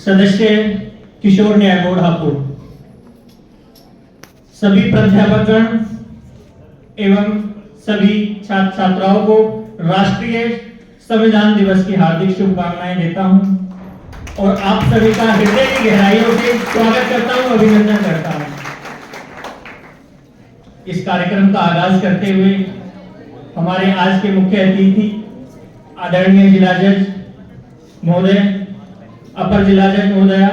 सदस्य किशोर न्याय बोर्ड हापुड़, सभी प्राध्यापकगण एवं सभी छात्र छात्राओं को राष्ट्रीय संविधान दिवस की हार्दिक शुभकामनाएं देता हूं और आप सभी का हृदय की गहराइयों से स्वागत करता हूं, अभिनंदन करता हूं। इस कार्यक्रम का आगाज करते हुए हमारे आज के मुख्य अतिथि आदरणीय जिला जज महोदय, अपर जिला जज महोदया,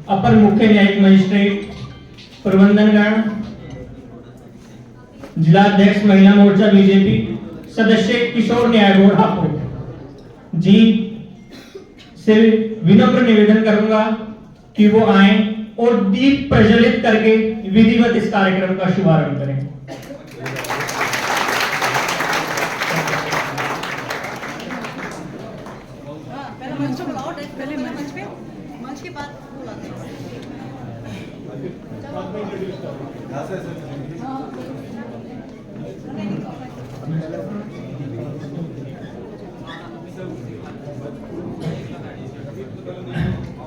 अपर मुख्य न्यायिक मजिस्ट्रेट, प्रबंधनगण, जिला अध्यक्ष महिला मोर्चा बीजेपी, सदस्य किशोर न्याय बोर्ड हापुड़ जी से विनम्र निवेदन करूंगा कि वो आए और दीप प्रज्वलित करके विधिवत इस कार्यक्रम का शुभारंभ करें। पहले मंच के बाद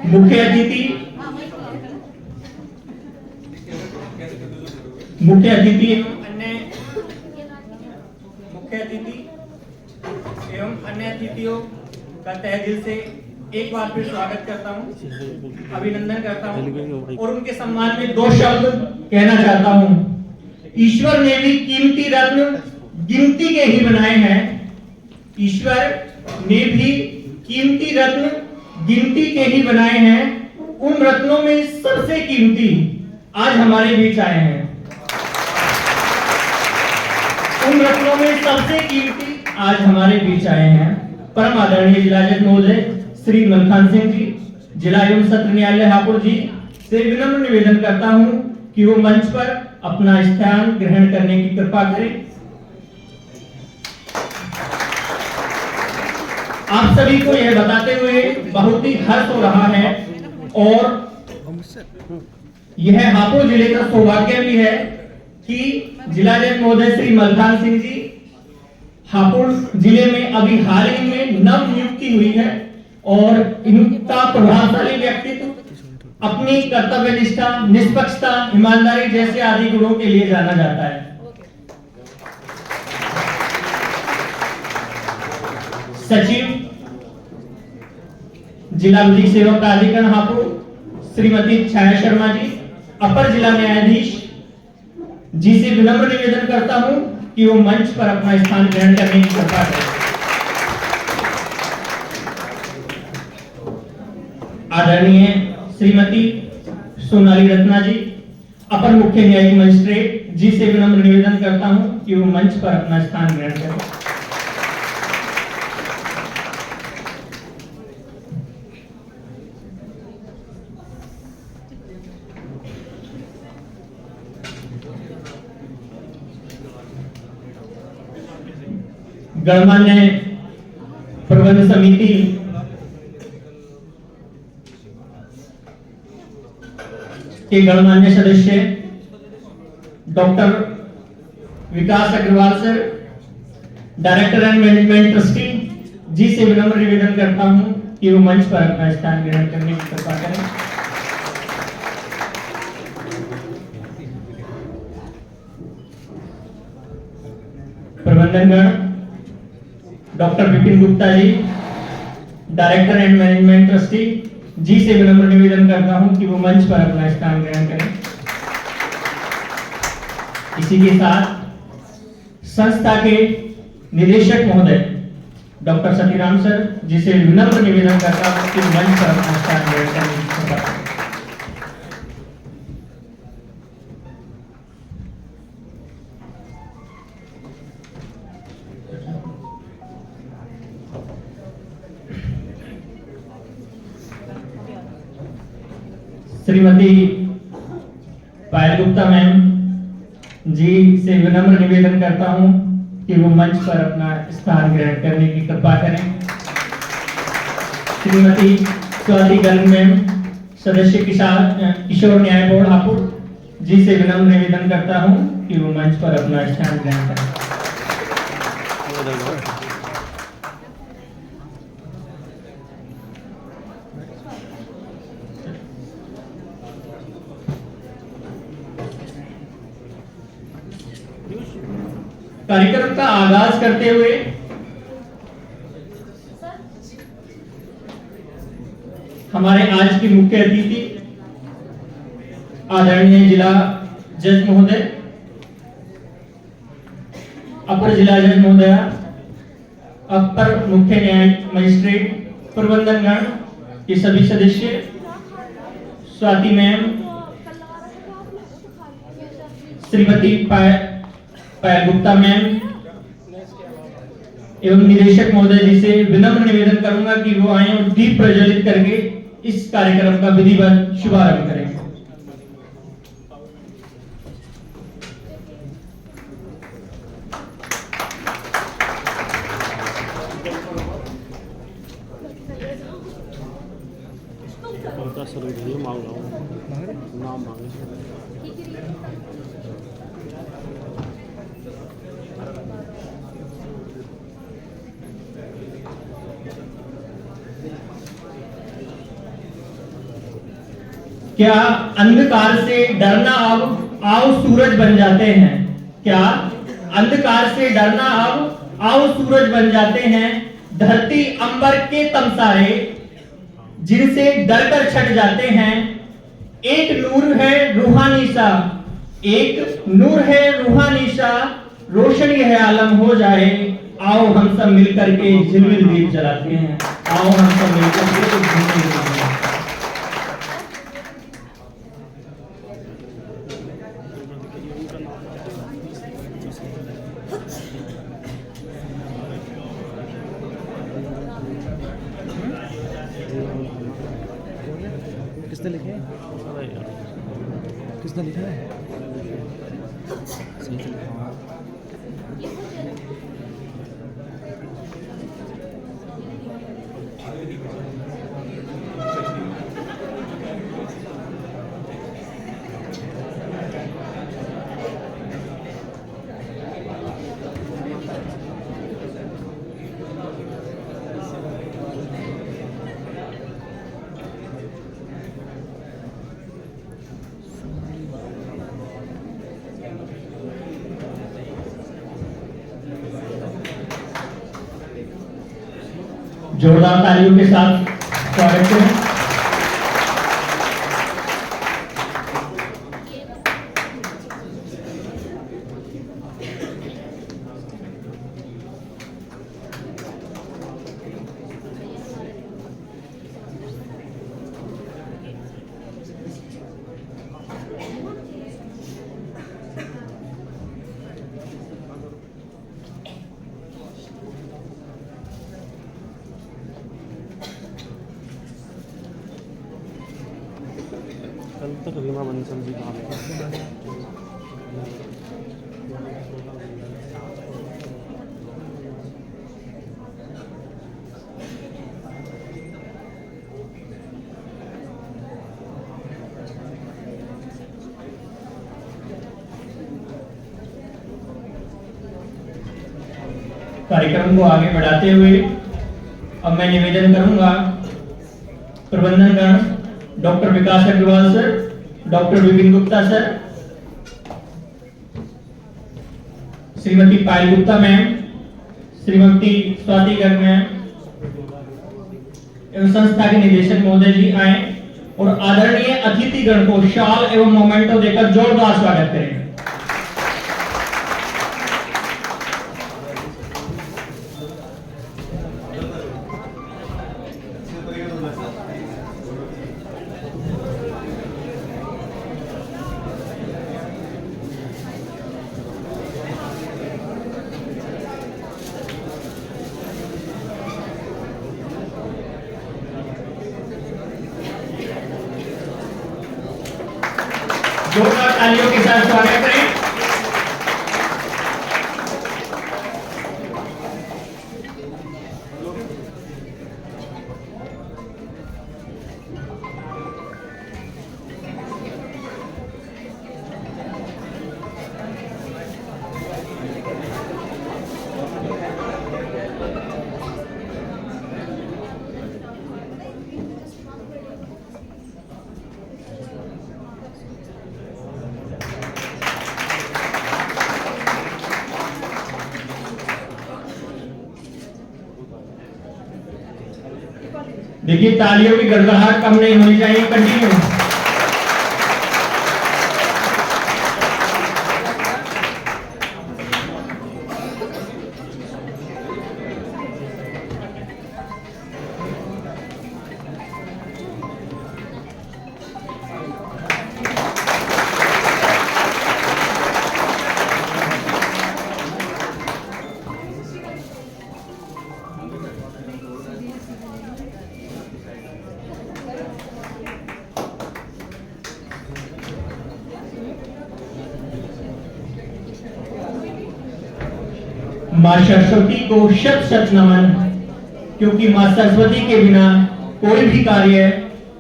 मुख्य अतिथि एवं अन्य अतिथियों का तहे दिल से एक बार फिर स्वागत करता हूं, अभिनंदन करता हूं और उनके सम्मान में दो शब्द कहना चाहता हूं। ईश्वर ने भी कीमती रत्न गिनती के ही बनाए हैं। ईश्वर ने भी कीमती रत्न गिनती के ही बनाए हैं। उन रत्नों में सबसे कीमती आज हमारे बीच आए हैं। उन रत्नों में सबसे कीमती आज हमारे बीच आए हैं। परम आदरणीय जिला जज महोदय श्री मनखान सिंह जी, जिला एवं सत्र न्यायालय हापुड़ जी से विनम्र निवेदन करता हूं कि वो मंच पर अपना स्थान ग्रहण करने की कृपा करें। आप सभी को यह बताते हुए बहुत ही हर्ष हो रहा है और यह हापुड़ जिले का सौभाग्य भी है कि जिला जज महोदय श्री मलखान सिंह जी हापुड़ जिले में अभी हाल ही में नव नियुक्ति हुई है और इनका प्रभावशाली व्यक्तित्व अपनी कर्तव्य निष्ठा, निष्पक्षता, ईमानदारी जैसे आदि गुणों के लिए जाना जाता है। सचिव जिला विधिक सेवा प्राधिकरण हापुड़ श्रीमती छाया शर्मा जी, अपर जिला न्यायाधीश जी से विनम्र निवेदन करता हूं कि वो मंच पर अपना स्थान ग्रहण करने की कृपा करें। आदरणीय श्रीमती सोनाली रत्ना जी, अपर मुख्य न्यायिक मजिस्ट्रेट जी से विनम्र निवेदन करता हूं कि वो मंच पर अपना स्थान ग्रहण करें। गणमान्य प्रबंध समिति के गणमान्य सदस्य doctor Vikas Agarwal sir, director and management trustee ji से विनम्र निवेदन करता हूं कि वो मंच पर अपना स्थान ग्रहण करने की कृपा करें। प्रबंधनगण doctor Vipin Gupta ji, director and management trustee ji से विनम्र निवेदन करता हूं कि वो मंच पर अपना स्थान ग्रहण करें। इसी के साथ संस्था के निदेशक महोदय डॉक्टर सतीराम सर जी से विनम्र निवेदन करता हूं कि मंच पर अपना स्थान ग्रहण करने की कृपा करें। श्रीमती पायल गुप्ता मैम जी से विनम्र निवेदन करता हूं कि वो मंच पर अपना स्थान ग्रहण करने की कृपा करें। श्रीमती स्वाति गर्ग मैम, सदस्य किशोर न्याय बोर्ड हापुड़ जी से विनम्र निवेदन करता हूं कि वो मंच पर अपना स्थान ग्रहण करें। कार्यक्रम का आगाज करते हुए हमारे आज की मुख्य अतिथि आदरणीय जिला जज महोदय, अपर जिला जज महोदय, अपर मुख्य न्यायिक मजिस्ट्रेट, प्रबंधनगण के सभी सदस्य, स्वाति मैम, श्रीमती पायल गुप्ता मैम एवं निदेशक महोदय जी से विनम्र निवेदन करूंगा कि वो आए और दीप प्रज्वलित करके इस कार्यक्रम का विधिवत शुभारंभ करें। नाम मांगे क्या अंधकार से डरना अब आओ सूरज बन जाते हैं। क्या अंधकार से डरना अब आओ सूरज बन जाते हैं। धरती अंबर के तमसाए जिनसे डर कर छट जाते हैं। एक नूर है रूहानी सा, एक नूर है रूहानी सा, रोशन यह आलम हो जाए। आओ हम सब मिलकर के झिलमिल दीप जलाते हैं। आओ हम सब मिलकर के झिलमिल दीप जलाते हैं। किसने लिखे हैं? किसने लिखा है? सही से लिखा। जोरदार तालियों के साथ स्वागत करें। कल तक रीमा बंसल जी कहाँ गए? कार्यक्रम को आगे बढ़ाते हुए अब मैं निवेदन करूंगा प्रबंधनगण doctor Vikas Agarwal sir, doctor Vipin Gupta sir, Shrimati Payal Gupta ma'am, Shrimati Swati Garg ma'am एवं संस्था के निदेशक महोदय जी आए और आदरणीय अतिथिगण को शाल एवं मोमेंटो देकर जोरदार स्वागत करें। जोरदार तालियों के साथ स्वागत करें। देखिए तालियों की गड़गड़ाहट कम नहीं होनी चाहिए, कंटिन्यू। माँ सरस्वती को शत शत नमन, क्योंकि माँ सरस्वती के बिना कोई भी कार्य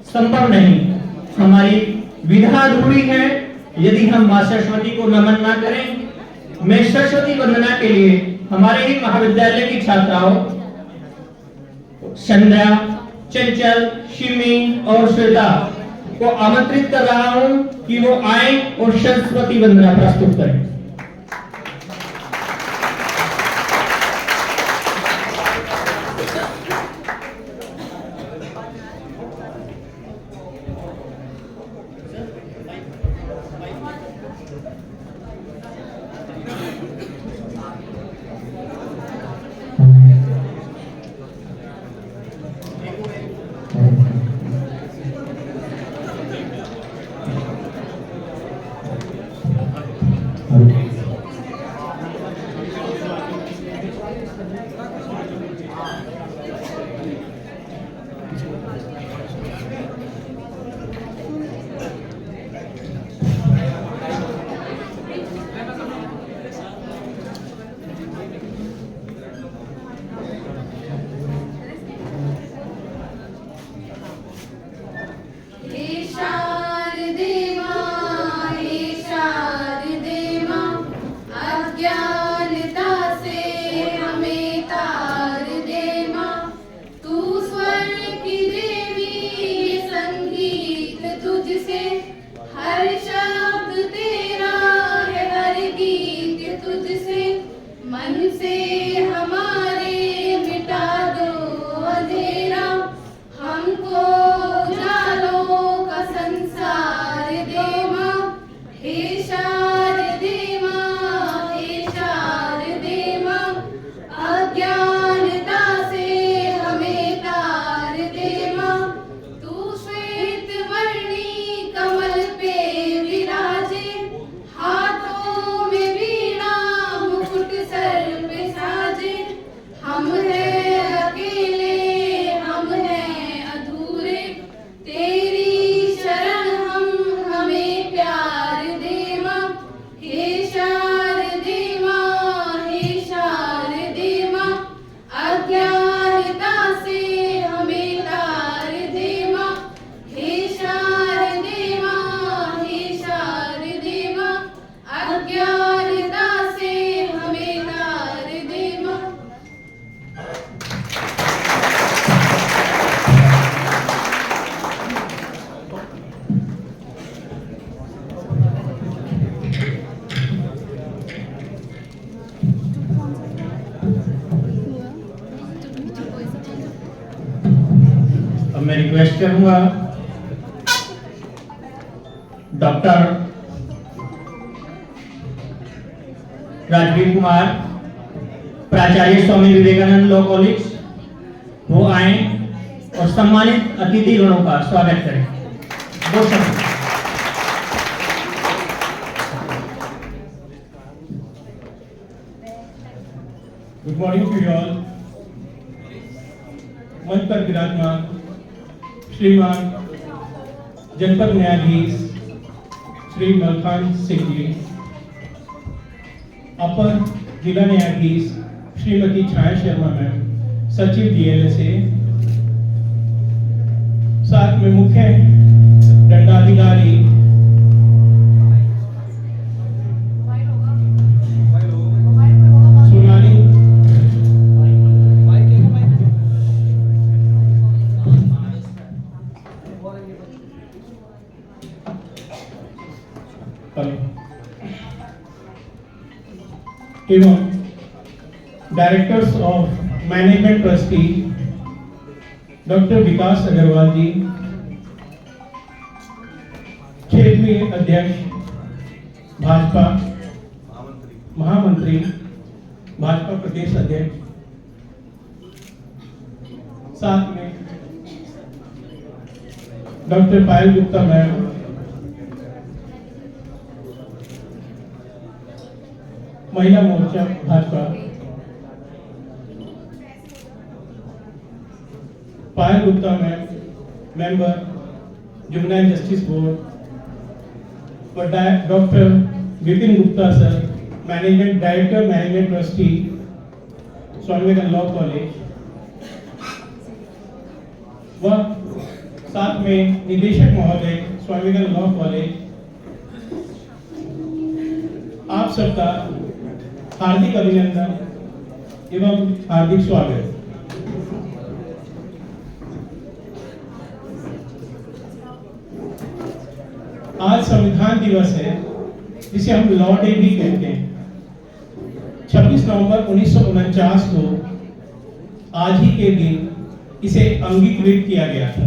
संभव नहीं। हमारी विधा अधूरी है यदि हम माँ सरस्वती को नमन ना करें। मैं सरस्वती वंदना के लिए हमारे ही महाविद्यालय की छात्राओं संध्या, चंचल, शिमी और श्वेता को आमंत्रित कर रहा हूं कि वो आए और सरस्वती वंदना प्रस्तुत करें। मैं रिक्वेस्ट करूंगा डॉक्टर राजवीर कुमार, प्राचार्य स्वामी विवेकानंद लॉ कॉलेज, वो आए और सम्मानित अतिथि गणों का स्वागत करें। दो शब्द। Good morning to you all. मंच पर विराजमान श्रीमान जनपद न्यायाधीश श्री मलखान सिंह जी, अपर जिला न्यायाधीश श्रीमती छाया शर्मा मैम, सचिव डीएलएसए, साथ में मुख्य दंडाधिकारी सोनाली, एवं directors of management trustee doctor Vikas Agarwal ji, क्षेत्रीय अध्यक्ष भाजपा, महामंत्री भाजपा प्रदेश अध्यक्ष, साथ में डॉक्टर पायल Gupta ma'am, Mahila Morcha Bhajpa, Payal Gupta ma'am, member juvenile justice board, और doctor Vipin Gupta sir, management director, management trustee, Swami Vivekanand law college, व साथ में निदेशक महोदय, स्वामी विवेकानंद लॉ कॉलेज, आप सबका हार्दिक अभिनंदन एवं हार्दिक स्वागत। आज संविधान दिवस है, जिसे हम लॉ डे भी कहते हैं। 26 नवंबर 1949 को आज ही के दिन इसे अंगीकृत किया गया था,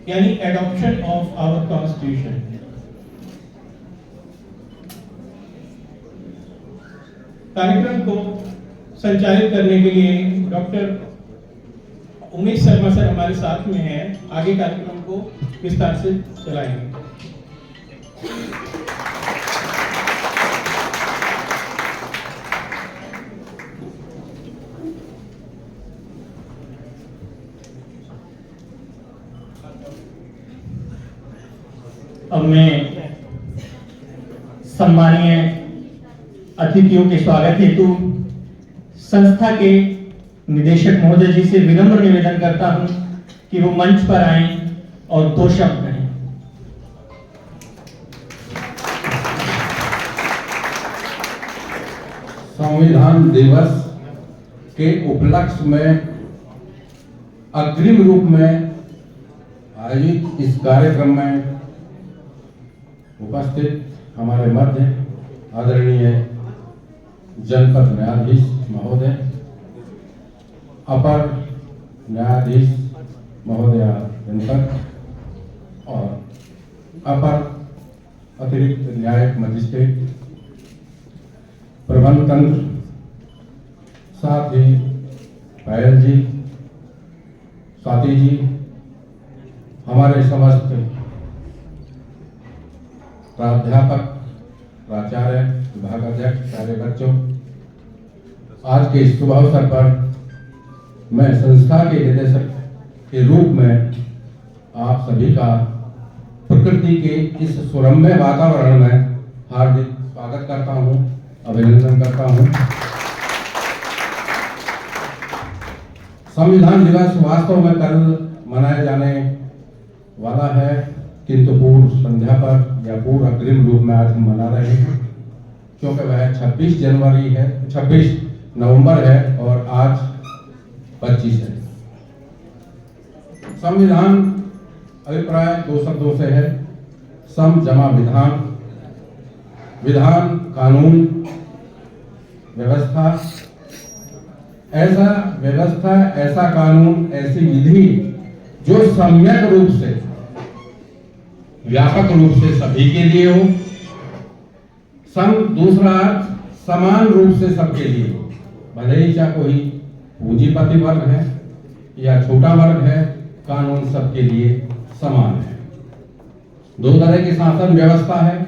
यानी एडॉप्शन ऑफ आवर कॉन्स्टिट्यूशन। कार्यक्रम को संचालित करने के लिए डॉक्टर उमेश शर्मा सर हमारे साथ में हैं, आगे कार्यक्रम को विस्तार से चलाएंगे। अब मैं सम्मानीय अतिथियों के स्वागत हेतु संस्था के निदेशक महोदय जी से विनम्र निवेदन करता हूं कि वो मंच पर आएं और 2 शब्द कहें। संविधान दिवस के उपलक्ष्य में अग्रिम रूप में आयोजित इस कार्यक्रम में उपस्थित हमारे मध्य आदरणीय जनपद न्यायाधीश महोदय, अपर न्यायाधीश महोदय जनपद और अपर अतिरिक्त न्यायिक मजिस्ट्रेट, प्रबंध तंत्र, साथ ही पायल जी, स्वाति जी, हमारे समस्त प्राध्यापक, प्राचार्य, विभाग अध्यक्ष, सारे बच्चों, आज के इस शुभ अवसर पर मैं संस्था के निदेशक के रूप में आप सभी का प्रकृति के इस सुरम्य वातावरण में हार्दिक स्वागत करता हूं, अभिनंदन करता हूं। संविधान दिवस वास्तव में कल मनाया जाने वाला है, किंतु पूर्व संध्या पर या पूर्व अग्रिम रूप में आज हम मना रहे हैं, क्योंकि वह 26 नवंबर है और आज 25 है। संविधान अभिप्राय 2 शब्दों से है, सम जमा विधान, विधान कानून, व्यवस्था, ऐसा कानून, ऐसी विधि जो सम्यक रूप से, व्यापक रूप से सभी के लिए हो। सम दूसरा अर्थ समान रूप से सबके लिए हो, भले ही चाहे कोई पूंजीपति वर्ग है या छोटा वर्ग है, कानून सबके लिए समान है। 2 तरह की शासन व्यवस्था है,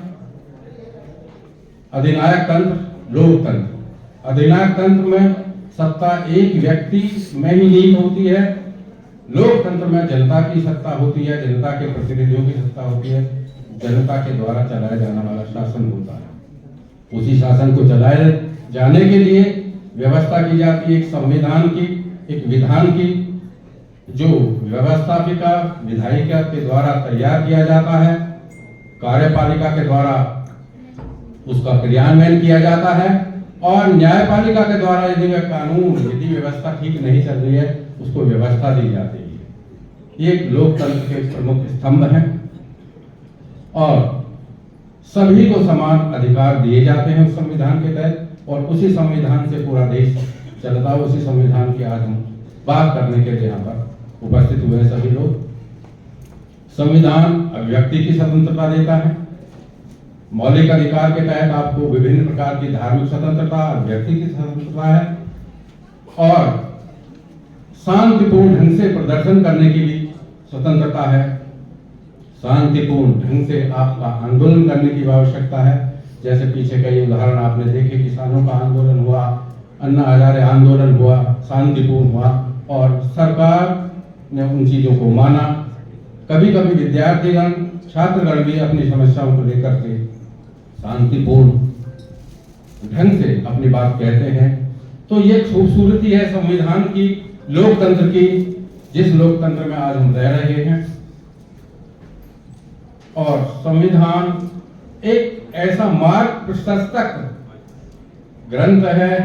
अधिनायक तंत्र, लोकतंत्र। अधिनायक तंत्र में सत्ता एक व्यक्ति में ही नीत होती है, लोकतंत्र में जनता की सत्ता होती है, जनता के प्रतिनिधियों की सत्ता होती है, जनता के द्वारा चलाया जाने वाला शासन होता है। उसी शासन को चलाए जाने के लिए व्यवस्था की जाती है, एक संविधान की, एक विधान की, जो व्यवस्थापिका, विधायिका के द्वारा तैयार किया जाता है, कार्यपालिका के द्वारा उसका क्रियान्वयन किया जाता है, और न्यायपालिका के द्वारा यदि वह कानून, विधि व्यवस्था ठीक नहीं चल रही है, उसको व्यवस्था दी जाती है। ये एक लोकतंत्र के प्रमुख स्तंभ हैं और सभी को समान अधिकार दिए जाते हैं उस संविधान के तहत, और उसी संविधान से पूरा देश चलता है। उसी संविधान की आज हम बात करने के लिए यहाँ पर उपस्थित हुए सभी लोग। संविधान अभिव्यक्ति की स्वतंत्रता देता है। मौलिक अधिकार के तहत आपको विभिन्न प्रकार की धार्मिक स्वतंत्रता, अभिव्यक्ति की स्वतंत्रता है और शांतिपूर्ण ढंग से प्रदर्शन करने की भी स्वतंत्रता है। शांतिपूर्ण ढंग से आपका आंदोलन करने की आवश्यकता है। जैसे पीछे कई उदाहरण आपने देखे, किसानों का आंदोलन हुआ, अन्ना हजारे आंदोलन हुआ, शांतिपूर्ण हुआ और सरकार ने उन चीजों को माना। कभी कभी विद्यार्थीगण, छात्रगण भी अपनी समस्याओं को लेकर के शांतिपूर्ण ढंग से अपनी बात कहते हैं। तो ये खूबसूरती है संविधान की, लोकतंत्र की, जिस लोकतंत्र में आज हम रह रहे हैं। और संविधान एक ऐसा मार्ग प्रशस्तक ग्रंथ है,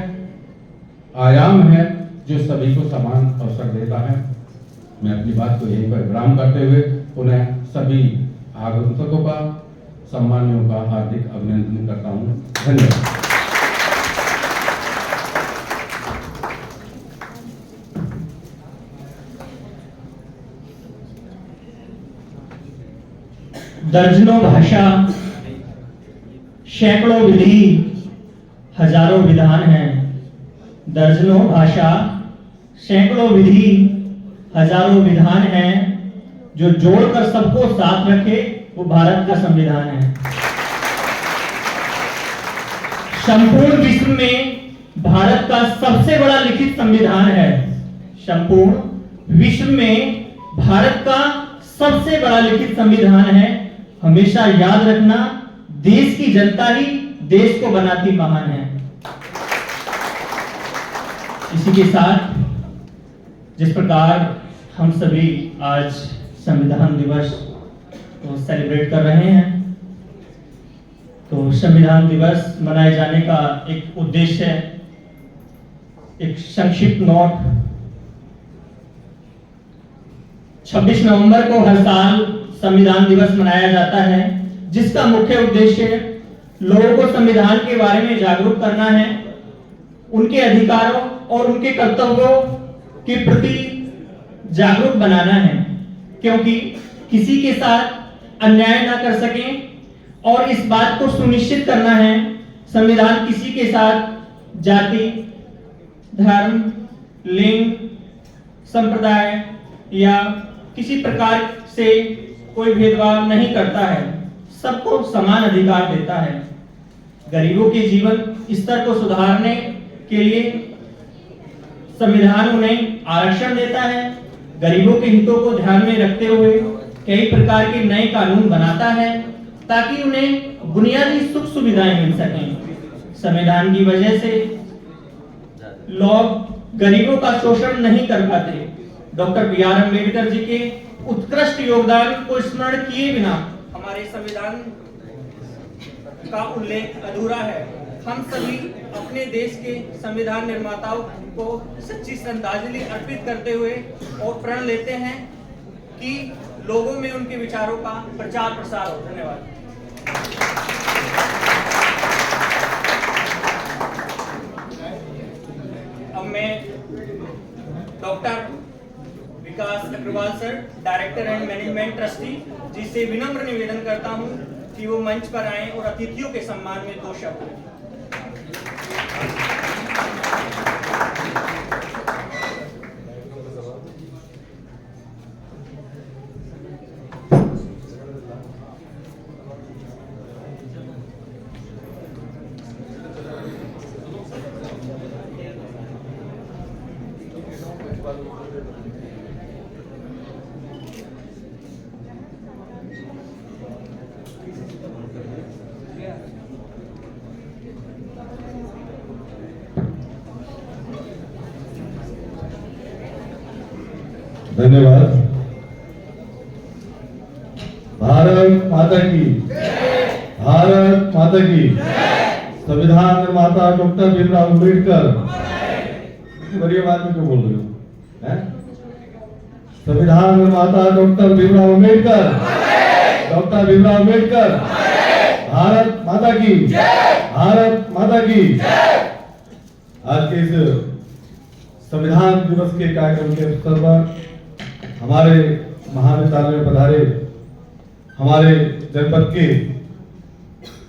आयाम है, जो सभी को समान अवसर देता है। मैं अपनी बात को यहीं पर विराम करते हुए पुनः सभी आगंतुकों का, सम्मानियों का हार्दिक अभिनंदन करता हूं। धन्यवाद। दर्जनों भाषा, सैकड़ों विधि, हजारों विधान हैं। दर्जनों भाषा, सैकड़ों विधि, हजारों विधान हैं। जो जोड़कर सबको साथ रखे वो भारत का संविधान है। संपूर्ण विश्व में भारत का सबसे बड़ा लिखित संविधान है। संपूर्ण विश्व में भारत का सबसे बड़ा लिखित संविधान है। हमेशा याद रखना, देश की जनता ही देश को बनाती महान है। इसी के साथ जिस प्रकार हम सभी आज संविधान दिवस को सेलिब्रेट कर रहे हैं, तो संविधान दिवस मनाए जाने का एक उद्देश्य है। एक संक्षिप्त नोट, 26 नवंबर को हर साल संविधान दिवस मनाया जाता है, जिसका मुख्य उद्देश्य लोगों को संविधान के बारे में जागरूक करना है, उनके अधिकारों और उनके कर्तव्यों के प्रति जागरूक बनाना है, क्योंकि किसी के साथ अन्याय ना कर सकें। और इस बात को सुनिश्चित करना है, संविधान किसी के साथ जाति, धर्म, लिंग, संप्रदाय या किसी प्रकार से कोई भेदभाव नहीं करता है, सबको समान अधिकार देता है। गरीबों के जीवन स्तर को सुधारने के लिए संविधान उन्हें आरक्षण देता है। गरीबों के हितों को ध्यान में रखते हुए कई प्रकार के नए कानून बनाता है, ताकि उन्हें बुनियादी सुख सुविधाएं मिल सकें। संविधान की वजह से लोग गरीबों का शोषण नहीं कर पाते। Doctor B R. अम्बेडकर जी के उत्कृष्ट योगदान को स्मरण किए बिना हमारे संविधान का उल्लेख अधूरा है। हम सभी अपने देश के संविधान निर्माताओं को सच्ची श्रद्धांजलि अर्पित करते हुए और प्रण लेते हैं कि लोगों में उनके विचारों का प्रचार प्रसार हो। धन्यवाद। अब मैं doctor Vikas Agarwal sir, director and management trustee ji से विनम्र निवेदन करता हूं कि वो मंच पर आएं और अतिथियों के सम्मान में 2 शब्द। धन्यवाद। भारत माता की, भारत माता की। संविधान निर्माता डॉक्टर भीमराव अम्बेडकर। बड़ी आवाज में क्यों बोल रहे हो? संविधान निर्माता डॉक्टर भीमराव अम्बेडकर, डॉक्टर भीमराव अम्बेडकर। भारत माता की, भारत माता की। आज के इस संविधान दिवस के कार्यक्रम के अवसर पर हमारे महाविद्यालय में पधारे हमारे जनपद के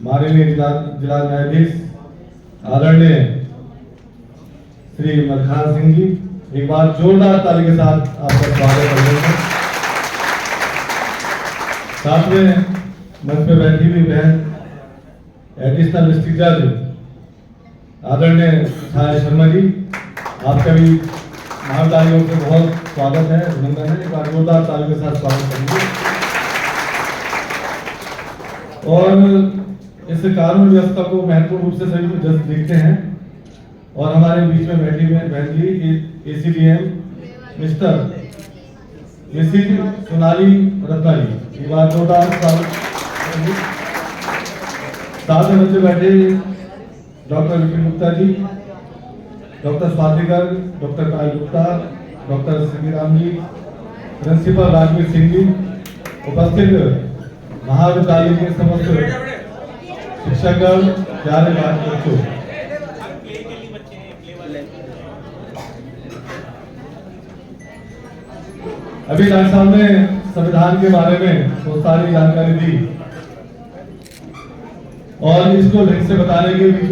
माननीय जिला न्यायाधीश आदरणीय श्री मलखान सिंह जी, एक बार जोरदार ताली के साथ आपका स्वागत करते हैं। साथ में मंच पे बैठी हुई बहन एडिशनल डिस्ट्रिक्ट जज आदरणीय छाया शर्मा जी, आपका भी महाविद्यालयों से बहुत स्वागत है, अभिनंदन है। एक बार जोरदार ताली के साथ स्वागत करेंगे। और इस कानून व्यवस्था को महत्वपूर्ण रूप से सभी जज देखते हैं और हमारे बीच में बैठी हुए बहन जी ACDM मिसिज सोनाली रत्ना जी, एक बार जोरदार स्वागत। साथ में बच्चे बैठे डॉक्टर विपिन गुप्ता जी, डॉक्टर स्वाति गर्ग, डॉक्टर पायल गुप्ता, डॉक्टर सीताराम जी, प्रिंसिपल राजवीर सिंह जी, उपस्थित महाविद्यालय के समस्त शिक्षकगण, प्यारे बच्चों, अभी डॉक्टर साहब ने संविधान के बारे में बहुत सारी जानकारी दी और इसको ढंग से बताने के बीच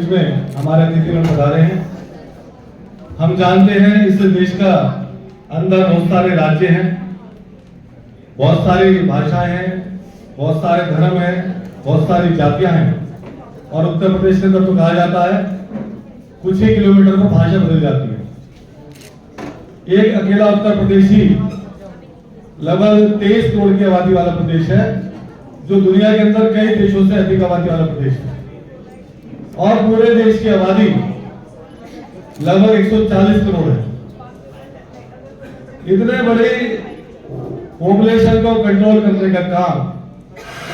में हमारे अतिथिगण बता रहे हैं। हम जानते हैं इस देश का अंदर बहुत सारे राज्य हैं, बहुत सारी भाषाएं हैं, बहुत सारे धर्म हैं, बहुत सारी जातियां हैं और उत्तर प्रदेश के अंदर तो कहा जाता है कुछ ही किलोमीटर में भाषा बदल जाती है। एक अकेला उत्तर प्रदेश ही लगभग 23 करोड़ की आबादी वाला प्रदेश है, जो दुनिया के अंदर कई देशों से अधिक आबादी वाला प्रदेश है और पूरे देश की आबादी लगभग 140 करोड़ है। इतने बड़े पॉपुलेशन को कंट्रोल करने का काम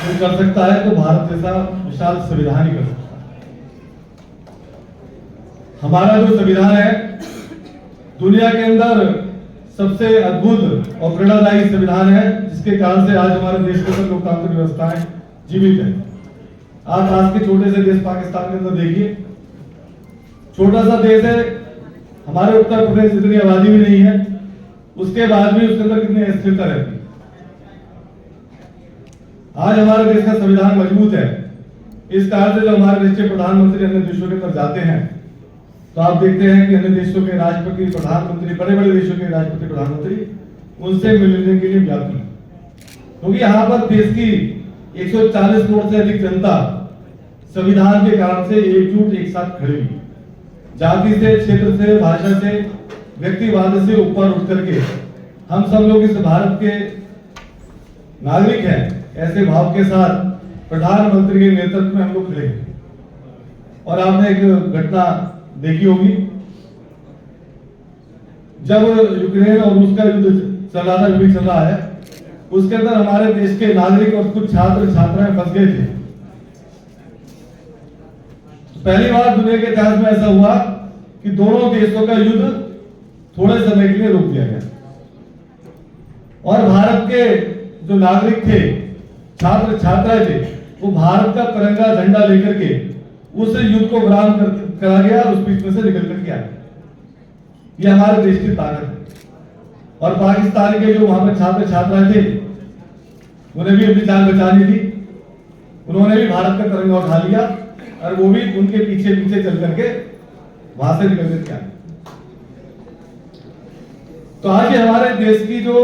जो कर सकता है तो भारत जैसा विशाल संविधान ही कर सकता है। हमारा जो संविधान है दुनिया के अंदर सबसे अद्भुत और प्रेरणादायी संविधान है, जिसके कारण से आज हमारे देश के अंदर लोकतांत्रिक व्यवस्थाएं जीवित है। आप आज के छोटे से देश पाकिस्तान के अंदर देखिए, छोटा सा देश है, हमारे उत्तर प्रदेश इतनी आबादी भी नहीं है, उसके बाद भी उसके अंदर कितनी अस्थिरता रहती है। आज हमारे देश का संविधान मजबूत है, इस कारण से जब हमारे देश के प्रधानमंत्री अन्य देशों के अंदर जाते हैं तो आप देखते हैं कि अन्य देशों के राष्ट्रपति प्रधानमंत्री, बड़े बड़े देशों के राष्ट्रपति प्रधानमंत्री उनसे मिलने के लिए व्याकुल, क्योंकि यहाँ पर देश की 140 करोड़ से अधिक जनता संविधान के कारण से एकजुट एक साथ खड़ी हुई। जाति से, क्षेत्र से, भाषा से, व्यक्तिवाद से ऊपर उठ करके हम सब लोग इस भारत के नागरिक हैं, ऐसे भाव के साथ प्रधानमंत्री के नेतृत्व में हम लोग खड़े हैं। और आपने एक घटना देखी होगी, जब यूक्रेन और रूस का युद्ध चल रहा था, युद्ध चल रहा है, उसके अंदर हमारे देश के नागरिक और कुछ छात्र छात्राएं फंस गए थे। पहली बार दुनिया के इतिहास में ऐसा हुआ कि दोनों देशों का युद्ध थोड़े समय के लिए रोक दिया गया और भारत के जो नागरिक थे, छात्र छात्राएं थे, वो भारत का तिरंगा झंडा लेकर के उस युद्ध को विराम करा गया, उस बीच में से निकल करके आया। ये हमारे देश की ताकत है। और पाकिस्तान के जो वहां पर छात्र छात्राएं थे, उन्हें भी अपनी जान बचानी थी, उन्होंने भी भारत का तिरंगा उठा लिया और वो भी उनके पीछे पीछे चल करके वहां से निकल करके आए। तो आज हमारे देश की जो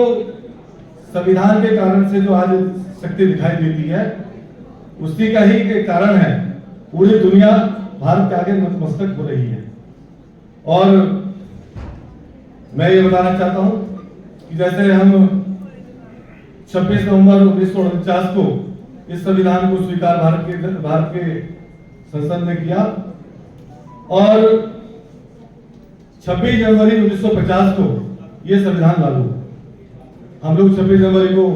संविधान के कारण से जो आज शक्ति दिखाई देती है, उसी का ही के कारण है पूरी दुनिया भारत के आगे नतमस्तक हो रही है। और मैं ये बताना चाहता हूं कि जैसे हम 26 नवंबर 1949 को इस संविधान को स्वीकार भारत के संसद ने किया और 26 जनवरी 1950 को यह संविधान लागू। हम लोग 26 जनवरी को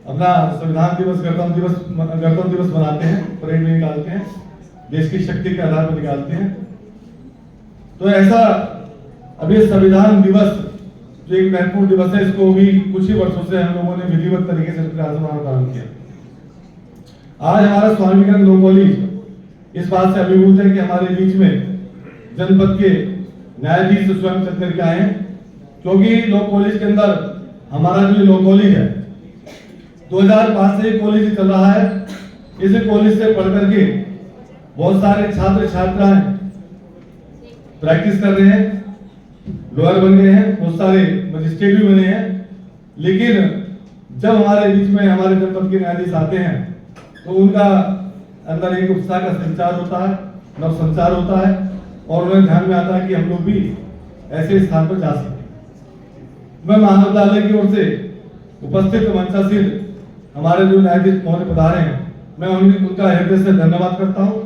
अपना संविधान दिवस, गणतंत्र दिवस मनाते हैं, परेड में निकालते हैं, देश की शक्ति के आधार पर निकालते हैं। तो ऐसा अभी संविधान दिवस जो एक महत्वपूर्ण दिवस है, इसको भी कुछ ही वर्षों से हम लोगों ने विधिवत तरीके से प्रारंभ किया। आज हमारा स्वामी विवेकानंद लॉ कॉलेज इस बात से अभिभूत है कि हमारे बीच में जनपद के न्यायाधीश स्वयं चल करके आए हैं, क्योंकि लॉ कॉलेज के अंदर हमारा जो लॉ कॉलेज है 2005 से कॉलेज चल रहा है। इस कॉलेज से पढ़ करके बहुत सारे छात्र छात्राएं प्रैक्टिस कर रहे हैं, लॉयर बन गए हैं, बहुत सारे मजिस्ट्रेट भी बने हैं। लेकिन जब हमारे बीच में हमारे जनपद के न्यायाधीश आते हैं तो उनका अंदर एक उत्साह का संचार होता है, नव संचार होता है, और उन्हें ध्यान में आता है कि हम लोग भी ऐसे स्थान पर जा सकते। मैं महाविद्यालय की ओर से उपस्थित मंचासीन हमारे जो न्यायाधीश महोदय पधारे हैं, मैं उनका हृदय से धन्यवाद करता हूं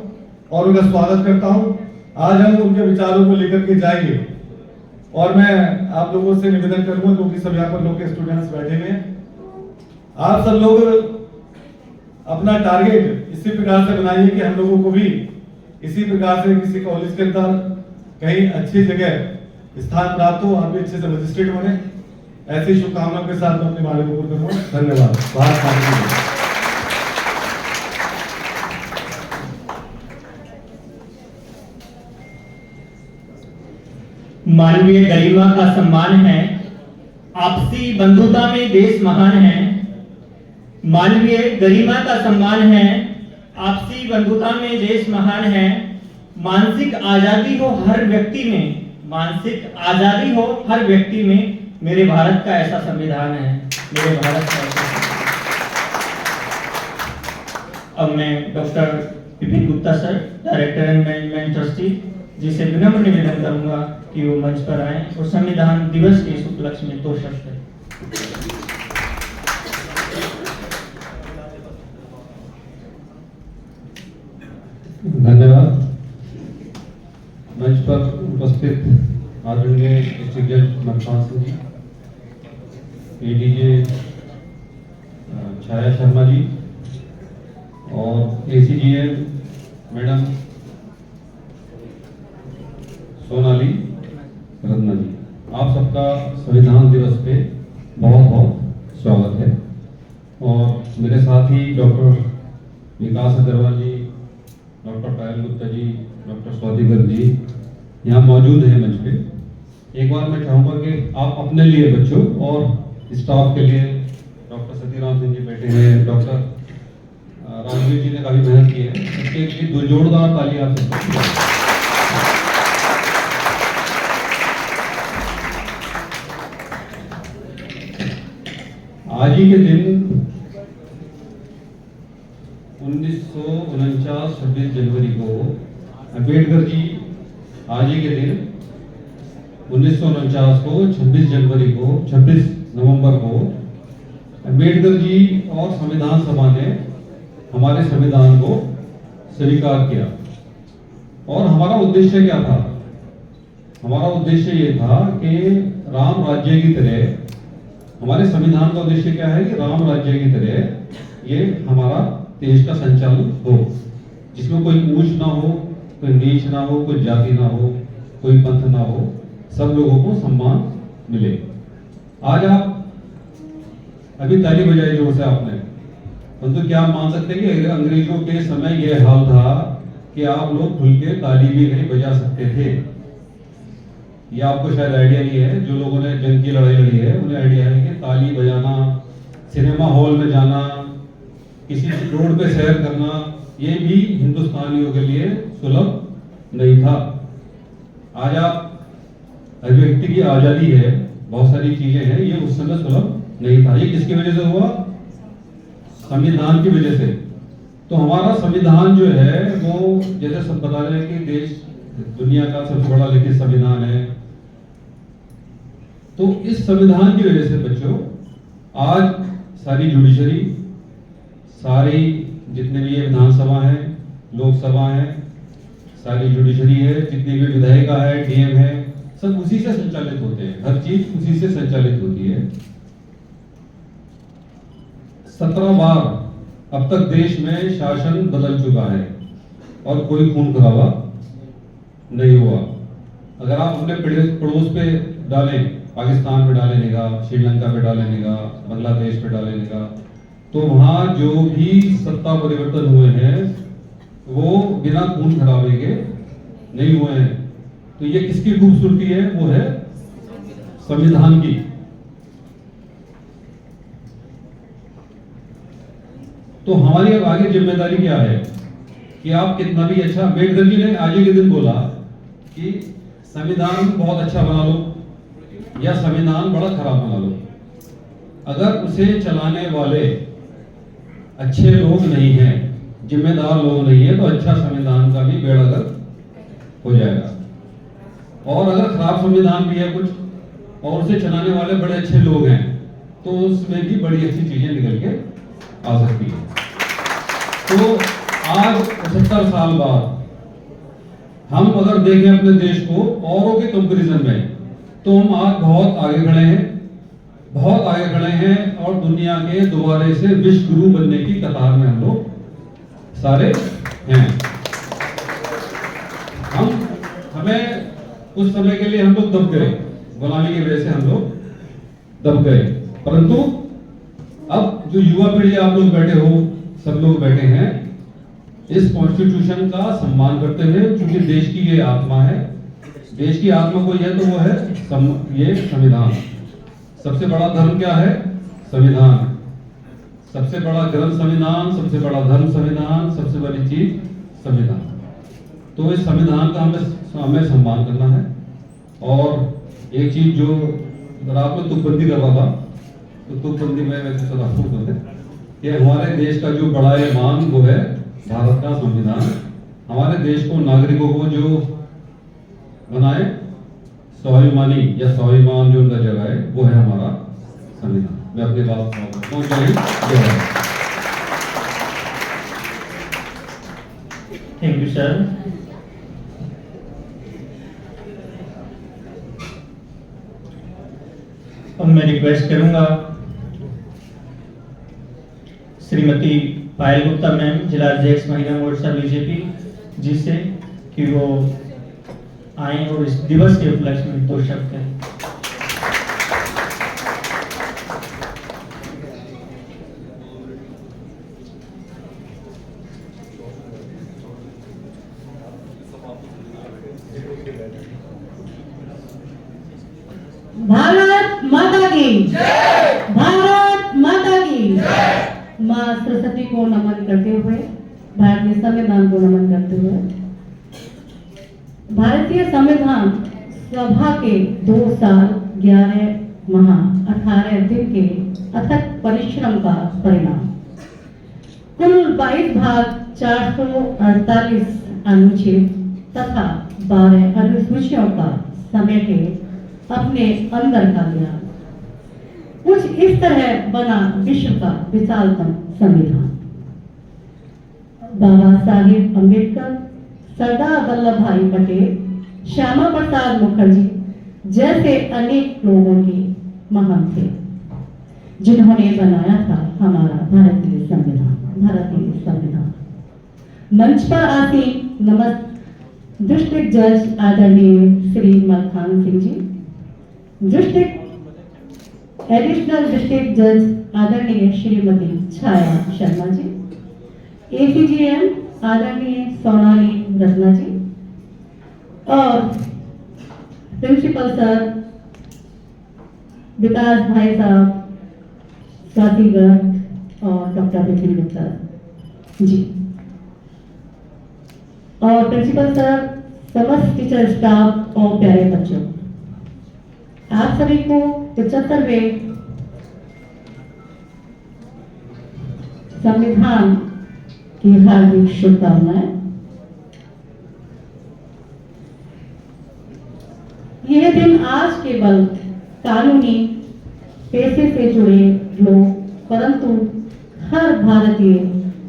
और उनका स्वागत करता हूं। आज हम उनके विचारों को लेकर के जाएंगे और मैं आप लोगों से निवेदन करूंगा, क्योंकि सब यहाँ पर लोग के स्टूडेंट्स बैठे हुए हैं, आप सब लोग अपना टारगेट इसी प्रकार से बनाइए कि हम लोगों को भी इसी प्रकार से किसी कॉलेज के अंदर कहीं अच्छी जगह स्थान प्राप्त हो, आप भी अच्छे से मजिस्ट्रेट बने। ऐसी शुभकामनाओं के साथ मैं अपने वाले को करूंगा। धन्यवाद। भारत माता की जय। मानवीय गरिमा का सम्मान है, आपसी बंधुता में देश महान है। मानवीय गरिमा का सम्मान है, आपसी बंधुता में देश महान है। मानसिक आजादी हो हर व्यक्ति में, मानसिक आजादी हो हर व्यक्ति में, मेरे भारत का ऐसा संविधान है, मेरे भारत का ऐसा। अब मैं doctor Vipin Gupta sir, director and management trustee ji से विनम्र निवेदन करूंगा कि वो मंच पर आए और संविधान दिवस के इस उपलक्ष्य में 2 शब्द करें। धन्यवाद। मंच पर उपस्थित आदरणीय डिस्ट्रिक्ट जज मनपाल सिंह जी, एडीजे छाया शर्मा जी और एसीजीएम मैडम सोनाली रत्ना जी, आप सबका संविधान दिवस पे बहुत बहुत स्वागत है। और मेरे साथ ही डॉक्टर विकास अग्रवाल जी, डॉक्टर पायल गुप्ता जी, डॉक्टर स्वाति गर्ग जी यहाँ मौजूद हैं मंच पे। एक बार मैं चाहूँगा कि आप अपने लिए बच्चों और स्टाफ के लिए, डॉक्टर सतीराम सिंह जी बैठे हैं, डॉक्टर राजवीर जी ने काफ़ी मेहनत की है, उसके लिए 2 जोरदार ताली आप सबको। आज ही के दिन 1949 26 जनवरी को अम्बेडकर जी, आज ही के दिन 1949 को 26 जनवरी को 26 नवंबर को अम्बेडकर जी और संविधान सभा ने हमारे संविधान को स्वीकार किया। और हमारा उद्देश्य क्या था? हमारा उद्देश्य ये था कि राम राज्य की तरह, हमारे संविधान का उद्देश्य क्या है कि राम राज्य की तरह ये हमारा देश का संचालन हो, जिसमें कोई ऊंच ना हो, कोई नीच ना हो, कोई जाति ना हो, कोई पंथ ना हो, सब लोगों को सम्मान मिले। आज आप अभी ताली बजाई जोर से आपने, परंतु क्या आप मान सकते हैं कि अंग्रेजों के समय यह हाल था कि आप लोग खुल के ताली भी नहीं बजा सकते थे? ये आपको शायद आइडिया नहीं है। जो लोगों ने जंग की लड़ाई लड़ी है उन्हें आइडिया है कि ताली बजाना, सिनेमा हॉल में जाना, किसी रोड पे सैर करना, ये भी हिंदुस्तानियों के लिए सुलभ नहीं था। आज आप अभिव्यक्ति की आजादी है, बहुत सारी चीजें हैं, ये उस समय सुलभ नहीं था। ये किसकी वजह से हुआ? संविधान की वजह से। तो हमारा संविधान जो है वो, जैसे सब बता रहे हैं कि देश दुनिया का सबसे बड़ा लिखित संविधान है, तो इस संविधान की वजह से बच्चों आज सारी जुडिशरी, सारी जितने भी ये विधानसभा है, लोकसभा है, सारी जुडिशरी है, जितनी भी विधायिका है, डीएम है, सब उसी से संचालित होते हैं। हर चीज उसी से संचालित होती है। 17 बार अब तक देश में शासन बदल चुका है और कोई खून खराबा नहीं हुआ। अगर आप अपने पड़ोस पे डालें, पाकिस्तान पे डालें निगाह, श्रीलंका पे डालें निगाह, बांग्लादेश पे डालें निगाह, तो वहां जो भी सत्ता परिवर्तन हुए हैं वो बिना खून खराबे के नहीं हुए हैं। तो ये किसकी खूबसूरती है? वो है संविधान की। तो हमारी अब आगे जिम्मेदारी क्या है कि आप कितना भी अच्छा, अम्बेडकर जी ने आज ही के दिन बोला कि संविधान बहुत अच्छा बना लो या संविधान बड़ा खराब बना लो, अगर उसे चलाने वाले अच्छे लोग नहीं हैं, जिम्मेदार लोग नहीं है, तो अच्छा संविधान का भी बेड़ागर्क हो जाएगा। और अगर खराब संविधान भी है कुछ और उसे चलाने वाले बड़े अच्छे लोग हैं, तो उसमें भी बड़ी अच्छी चीजें निकल के आ सकती है। तो आज 75 साल बाद हम अगर देखें अपने देश को औरों के कंपैरिजन में, तो हम आज बहुत आगे खड़े हैं, बहुत आगे खड़े हैं, और दुनिया के दोबारे से विश्व गुरु बनने की कतार में हम लोग सारे हैं। हमें उस समय के लिए हम लोग दब गए, गुलामी की वजह से हम लोग दब गए, परंतु अब जो युवा पीढ़ी आप लोग बैठे हो, सब लोग बैठे हैं, इस कॉन्स्टिट्यूशन का सम्मान करते हुए, क्योंकि देश की ये आत्मा है, देश की आत्मा कोई है तो वो है ये संविधान। सबसे बड़ा धर्म क्या है? संविधान। सबसे बड़ा ग्रंथ संविधान, सबसे बड़ा धर्म संविधान, सबसे बड़ी चीज संविधान। तो इस संविधान का हमें सम्मान करना है। और एक चीज जो रात में तुकबंदी कर रहा था, तो तुकबंदी में वैसे सदा करते कि हमारे देश का जो बड़ा ईमान वो है भारत का संविधान। हमारे देश को, नागरिकों को जो बनाए स्वाभिमानी या स्वाभिमान जो उनका जगह है, वो है हमारा संविधान। मैं अपनी बात पहुंच गई। Thank you sir. अब मैं रिक्वेस्ट करूंगा श्रीमती पायल गुप्ता मैम, जिला अध्यक्ष महिला मोर्चा बीजेपी जी से, कि वो आए और इस दिवस के उपलक्ष्य में 2 शब्द कहें। भारत माता की जय, भारत माता की जय। माँ सरस्वती को नमन करते हुए, भारतीय संविधान को नमन करते हुए, भारतीय संविधान सभा के 2 साल 11 माह 18 दिन के अथक परिश्रम का परिणाम। कुल 22 भाग 448 अनुच्छेद तथा 12 अनुसूचियों का समेटे अपने अंदर का ज्ञान, कुछ इस तरह बना विश्व का विशालतम संविधान। बाबा साहेब अम्बेडकर, सरदार वल्लभ भाई पटेल, श्यामा प्रसाद मुखर्जी जैसे अनेक लोगों के महान थे, जिन्होंने बनाया था हमारा भारतीय संविधान। मंच पर आसीन डिस्ट्रिक्ट जज आदरणीय श्री मलखान सिंह जी, एडिशनल डिस्ट्रिक्ट जज आदरणीय श्रीमती छाया शर्मा जी, ACGM आदरणीय सोनाली रत्ना जी, और प्रिंसिपल सर विकास भाई साहब स्वाति गर्ग और डॉक्टर विपिन गुप्ता जी, और प्रिंसिपल सर, समस्त टीचर स्टाफ और प्यारे बच्चों, आप सभी को 75वें संविधान की हार्दिक शुभकामनाएं। यह दिन आज केवल कानूनी पेशे से जुड़े लोग, परंतु हर भारतीय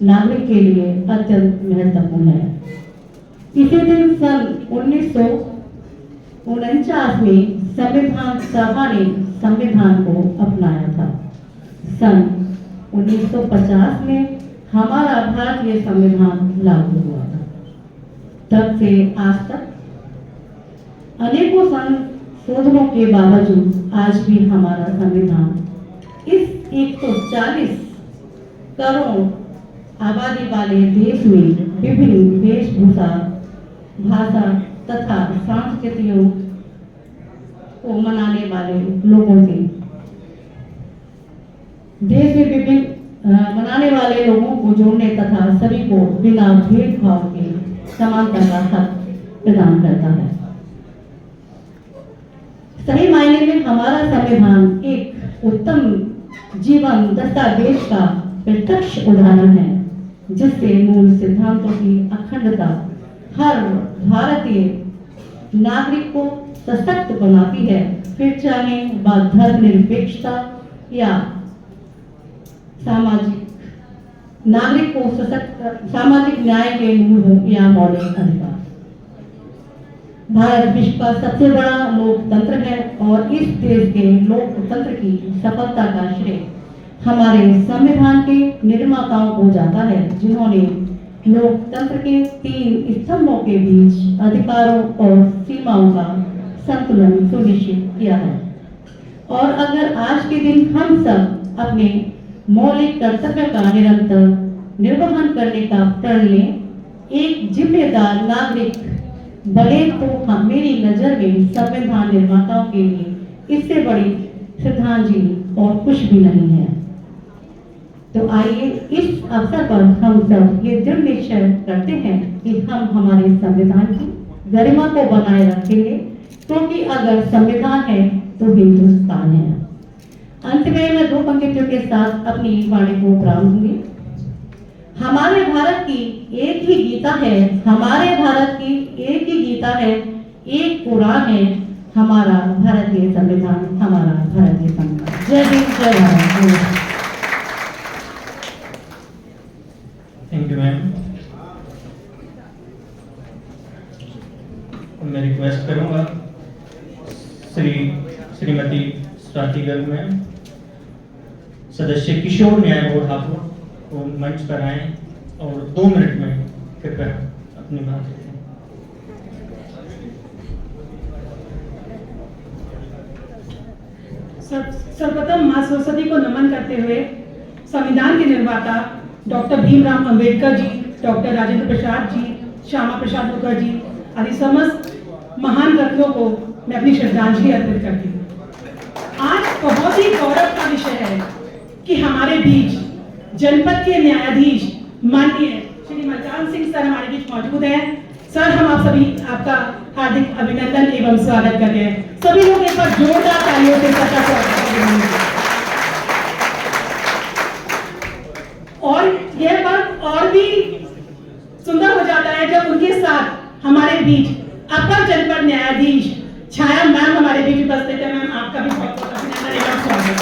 नागरिक के लिए अत्यंत महत्वपूर्ण है। इसी दिन सन 1949 में संविधान सभा ने संविधान को अपनाया था। सन 1950 में हमारा भारतीय संविधान लागू हुआ था। तब से आज तक अनेकों संशोधनों के बावजूद आज भी हमारा संविधान इस 140 करोड़ आबादी वाले देश में विभिन्न वेशभूषा, भाषा तथा सांस्कृतियों को मनाने वाले लोगों से देश में विभिन्न मनाने वाले लोगों को जोड़ने तथा सभी को बिना भेदभाव के समानता का हक प्रदान करता है। सही मायने में हमारा संविधान एक उत्तम जीवन दस्तावेज का प्रत्यक्ष उदाहरण है, जिससे मूल सिद्धांतों की अखंडता हर भारतीय नागरिक को सशक्त बनाती है, फिर चाहे वह धर्मनिरपेक्षता या सामाजिक नागरिक को सशक्त सामाजिक न्याय के मूल हो या मौलिक अधिकार। भारत विश्व का सबसे बड़ा लोकतंत्र है और इस देश के लोकतंत्र की सफलता का श्रेय हमारे संविधान के निर्माताओं को जाता है, जिन्होंने लोकतंत्र के 3 स्तंभों के बीच अधिकारों और सीमाओं का संतुलन सुनिश्चित किया है। और अगर आज के दिन हम सब अपने मौलिक कर्तव्य का निरंतर निर्वहन करने का प्रण लें, एक जिम्मेदार नागरिक बने, तो मेरी नजर में संविधान निर्माताओं के लिए इससे बड़ी श्रद्धांजलि और कुछ भी नहीं है। तो आइए इस अवसर पर हम सब ये दृढ़ निश्चय करते हैं कि हम हमारे संविधान की गरिमा को बनाए रखेंगे, क्योंकि अगर संविधान है तो हिंदुस्तान है। अंत में मैं 2 पंक्तियों के साथ अपनी वाणी को विराम दूंगी। हमारे भारत की एक ही गीता है, हमारे भारत की एक ही गीता है, एक कुरान है, हमारा भारतीय संविधान, हमारा भारतीय संविधान। जय हिंद, जय भारत। Thank you ma'am. मैं रिक्वेस्ट करूंगा श्रीमती स्वाति गर्ग मैम, सदस्य किशोर न्याय बोर्ड हापुड़ को मंच पर आए और 2 मिनट में कृपया अपनी बात रखें। सर्वप्रथम मां सरस्वती को नमन करते हुए संविधान के निर्माता डॉक्टर भीमराव अंबेडकर जी, डॉक्टर राजेंद्र प्रसाद जी, श्यामा प्रसाद मुखर्जी आदि समस्त महान रत्नों को मैं अपनी श्रद्धांजलि अर्पित करती हूँ। आज बहुत ही गौरव का विषय है कि हमारे बीच जनपद के न्यायाधीश माननीय श्री मलकान सिंह सर हमारे बीच मौजूद हैं। सर, हम आप सभी आपका हार्दिक अभिनंदन एवं स्वागत करते हैं। सभी लोग एक बार जोरदार तालियों से सबका स्वागत करते हैं। और यह बात और भी सुंदर हो जाता है जब उनके साथ हमारे बीच अपर जनपद न्यायाधीश छाया मैम हमारे बीच उपस्थित है। मैम, आपका भी बहुत बहुत अभिनंदन एवं स्वागत।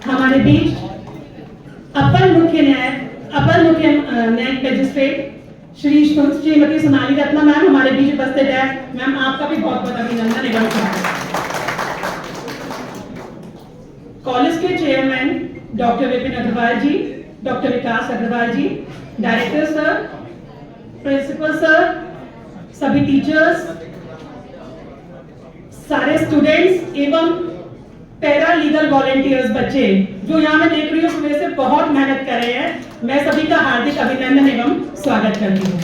हमारे बीच अपर मुख्य न्यायिक मजिस्ट्रेट श्रीमती सोनाली रत्ना मैम हमारे बीच उपस्थित है। मैम, आपका भी बहुत बहुत अभिनंदन एवं स्वागत। कॉलेज के चेयरमैन डॉक्टर विपिन अग्रवाल जी, डॉक्टर विकास अग्रवाल जी, डायरेक्टर सर, प्रिंसिपल सर, सभी टीचर्स, सारे स्टूडेंट्स एवं पैरा लीगल वॉलेंटियर्स बच्चे जो यहाँ मैं देख रही हूँ सुबह से बहुत मेहनत कर रहे हैं, मैं सभी का हार्दिक अभिनंदन एवं स्वागत करती हूँ।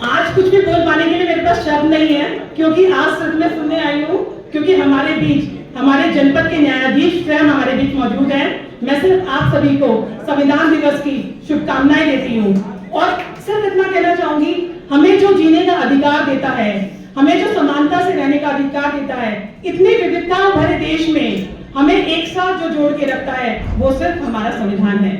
आज कुछ भी बोल पाने के लिए मेरे पास शब्द नहीं है, क्योंकि आज सिर्फ मैं सुनने आई हूँ, क्योंकि हमारे बीच हमारे जनपद के न्यायाधीश स्वयं हमारे बीच मौजूद हैं। मैं सिर्फ आप सभी को संविधान दिवस की शुभकामनाएं देती हूँ और सिर्फ इतना कहना चाहूंगी, हमें जो जीने का अधिकार देता है, हमें जो समानता से रहने का अधिकार देता है, इतनी विविधताओं भरे देश में हमें एक साथ जो जोड़ के रखता है वो सिर्फ हमारा संविधान है।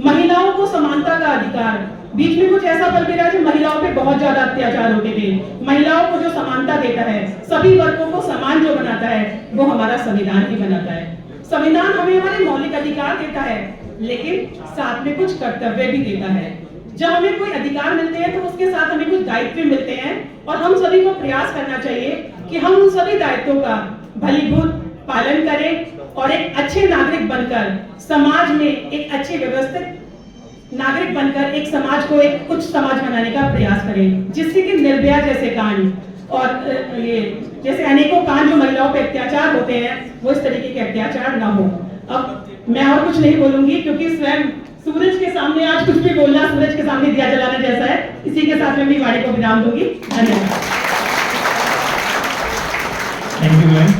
महिलाओं को समानता का अधिकार, बीच में कुछ ऐसा पल भी रहा है महिलाओं पे बहुत ज्यादा अत्याचार होते थे, महिलाओं को जो समानता देता है, सभी वर्गों को समान जो बनाता है वो हमारा संविधान ही बनाता है। संविधान हमें हमारे मौलिक अधिकार देता है, लेकिन साथ में कुछ कर्तव्य भी देता है। जब हमें कोई अधिकार मिलते हैं तो उसके साथ हमें कुछ दायित्व मिलते हैं और हम सभी को प्रयास करना चाहिए कि हम उन सभी दायित्वों का भलीभूत पालन करें और एक अच्छे नागरिक बनकर समाज में एक अच्छे व्यवस्थित नागरिक बनकर एक समाज को एक उच्च समाज बनाने का प्रयास करें, जिससे कि निर्भया जैसे कांड और ये जैसे अनेकों कांड जो महिलाओं पे अत्याचार होते हैं वो इस तरीके के अत्याचार ना हो। अब मैं और कुछ नहीं बोलूंगी, क्योंकि स्वयं सूरज के सामने आज कुछ भी बोलना सूरज के सामने दिया जलाने जैसा है। इसी के साथ मैं अपनी वाणी को विराम दूंगी। धन्यवाद। Thank you ma'am.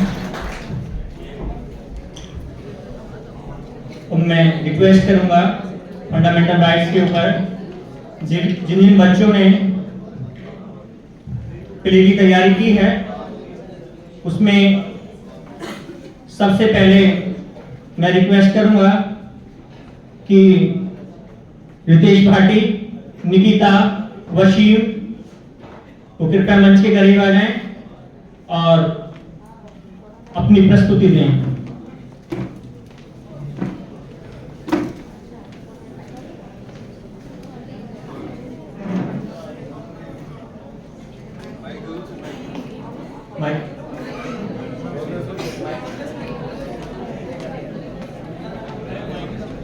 अब मैं रिक्वेस्ट करूंगा फंडामेंटल राइट्स के ऊपर जिन बच्चों ने प्ले की तैयारी की है उसमें सबसे पहले मैं रिक्वेस्ट करूंगा कि रितेश भाटी, निकिता, वशीम वो कृपया मंच के करीब आ जाएं और अपनी प्रस्तुति दें।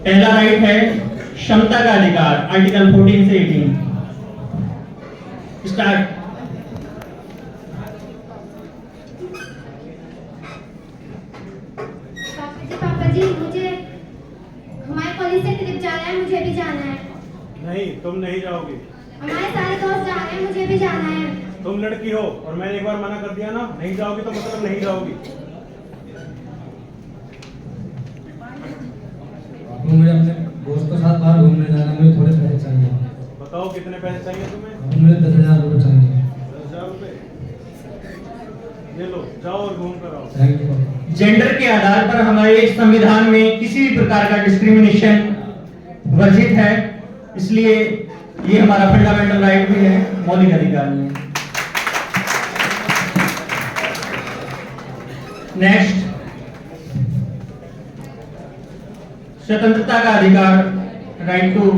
पहला राइट है क्षमता का अधिकार, आर्टिकल 14 से 18। स्टार्ट। पापा जी मुझे हमारे कॉलेज से ट्रिप जाना है, मुझे भी जाना है। नहीं, तुम नहीं जाओगी। हमारे सारे दोस्त जा रहे हैं, मुझे भी जाना है। तुम लड़की हो और मैंने एक बार मना कर दिया ना, नहीं जाओगी तो मतलब नहीं जाओगी। मुझे अपने दोस्त के साथ बाहर घूमने जाना है, मुझे थोड़े पैसे चाहिए। बताओ कितने पैसे चाहिए तुम्हें? मुझे 10,000 रुपये चाहिए। 10,000 रुपये? ये लो, जाओ और घूम कर आओ। Thank you. जेंडर के आधार पर हमारे संविधान में किसी भी प्रकार का डिस्क्रिमिनेशन वर्जित है, इसलिए ये हमारा फंडामेंटल राइट भी है, मौलिक अधिकार भी है। नेक्स्ट, स्वतंत्रता का अधिकार, right to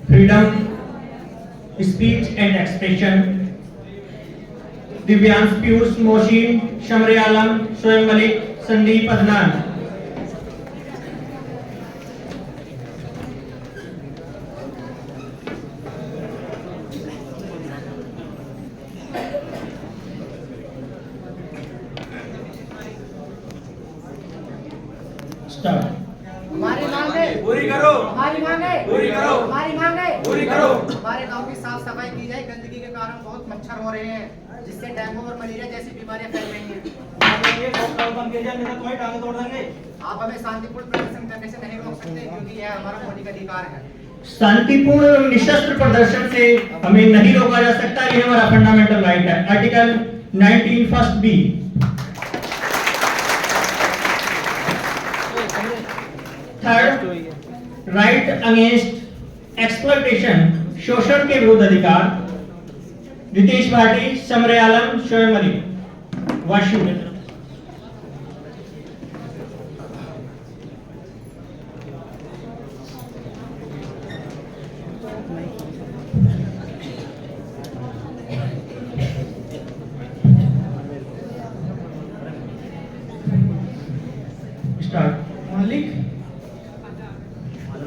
freedom speech and expression. Divyansh, Piyush, Mohsin, Shamre Alam, Swayam Malik, Sandeep, Adnan. हमारी मांगे पूरी करो, हमारी मांगे पूरी करो, हमारी मांगे पूरी करो। हमारे गांव की साफ सफाई की जाए। गंदगी के कारण बहुत मच्छर हो रहे हैं, जिससे डेंगू और मलेरिया जैसी बीमारियां फैल रही हैं। आप हमें शांतिपूर्ण प्रदर्शन करने से नहीं रोक सकते, क्योंकि यह हमारा मौलिक अधिकार है। शांतिपूर्ण एवं निशस्त्र प्रदर्शन से हमें नहीं रोका जा सकता, ये हमारा फंडामेंटल राइट है, article 19 first B. Third, right against exploitation, शोषण के विरुद्ध अधिकार। रितेश भाटी, शमरे आलम, शोएब मलिक, वाशिंगटन। स्टार्ट। मालिक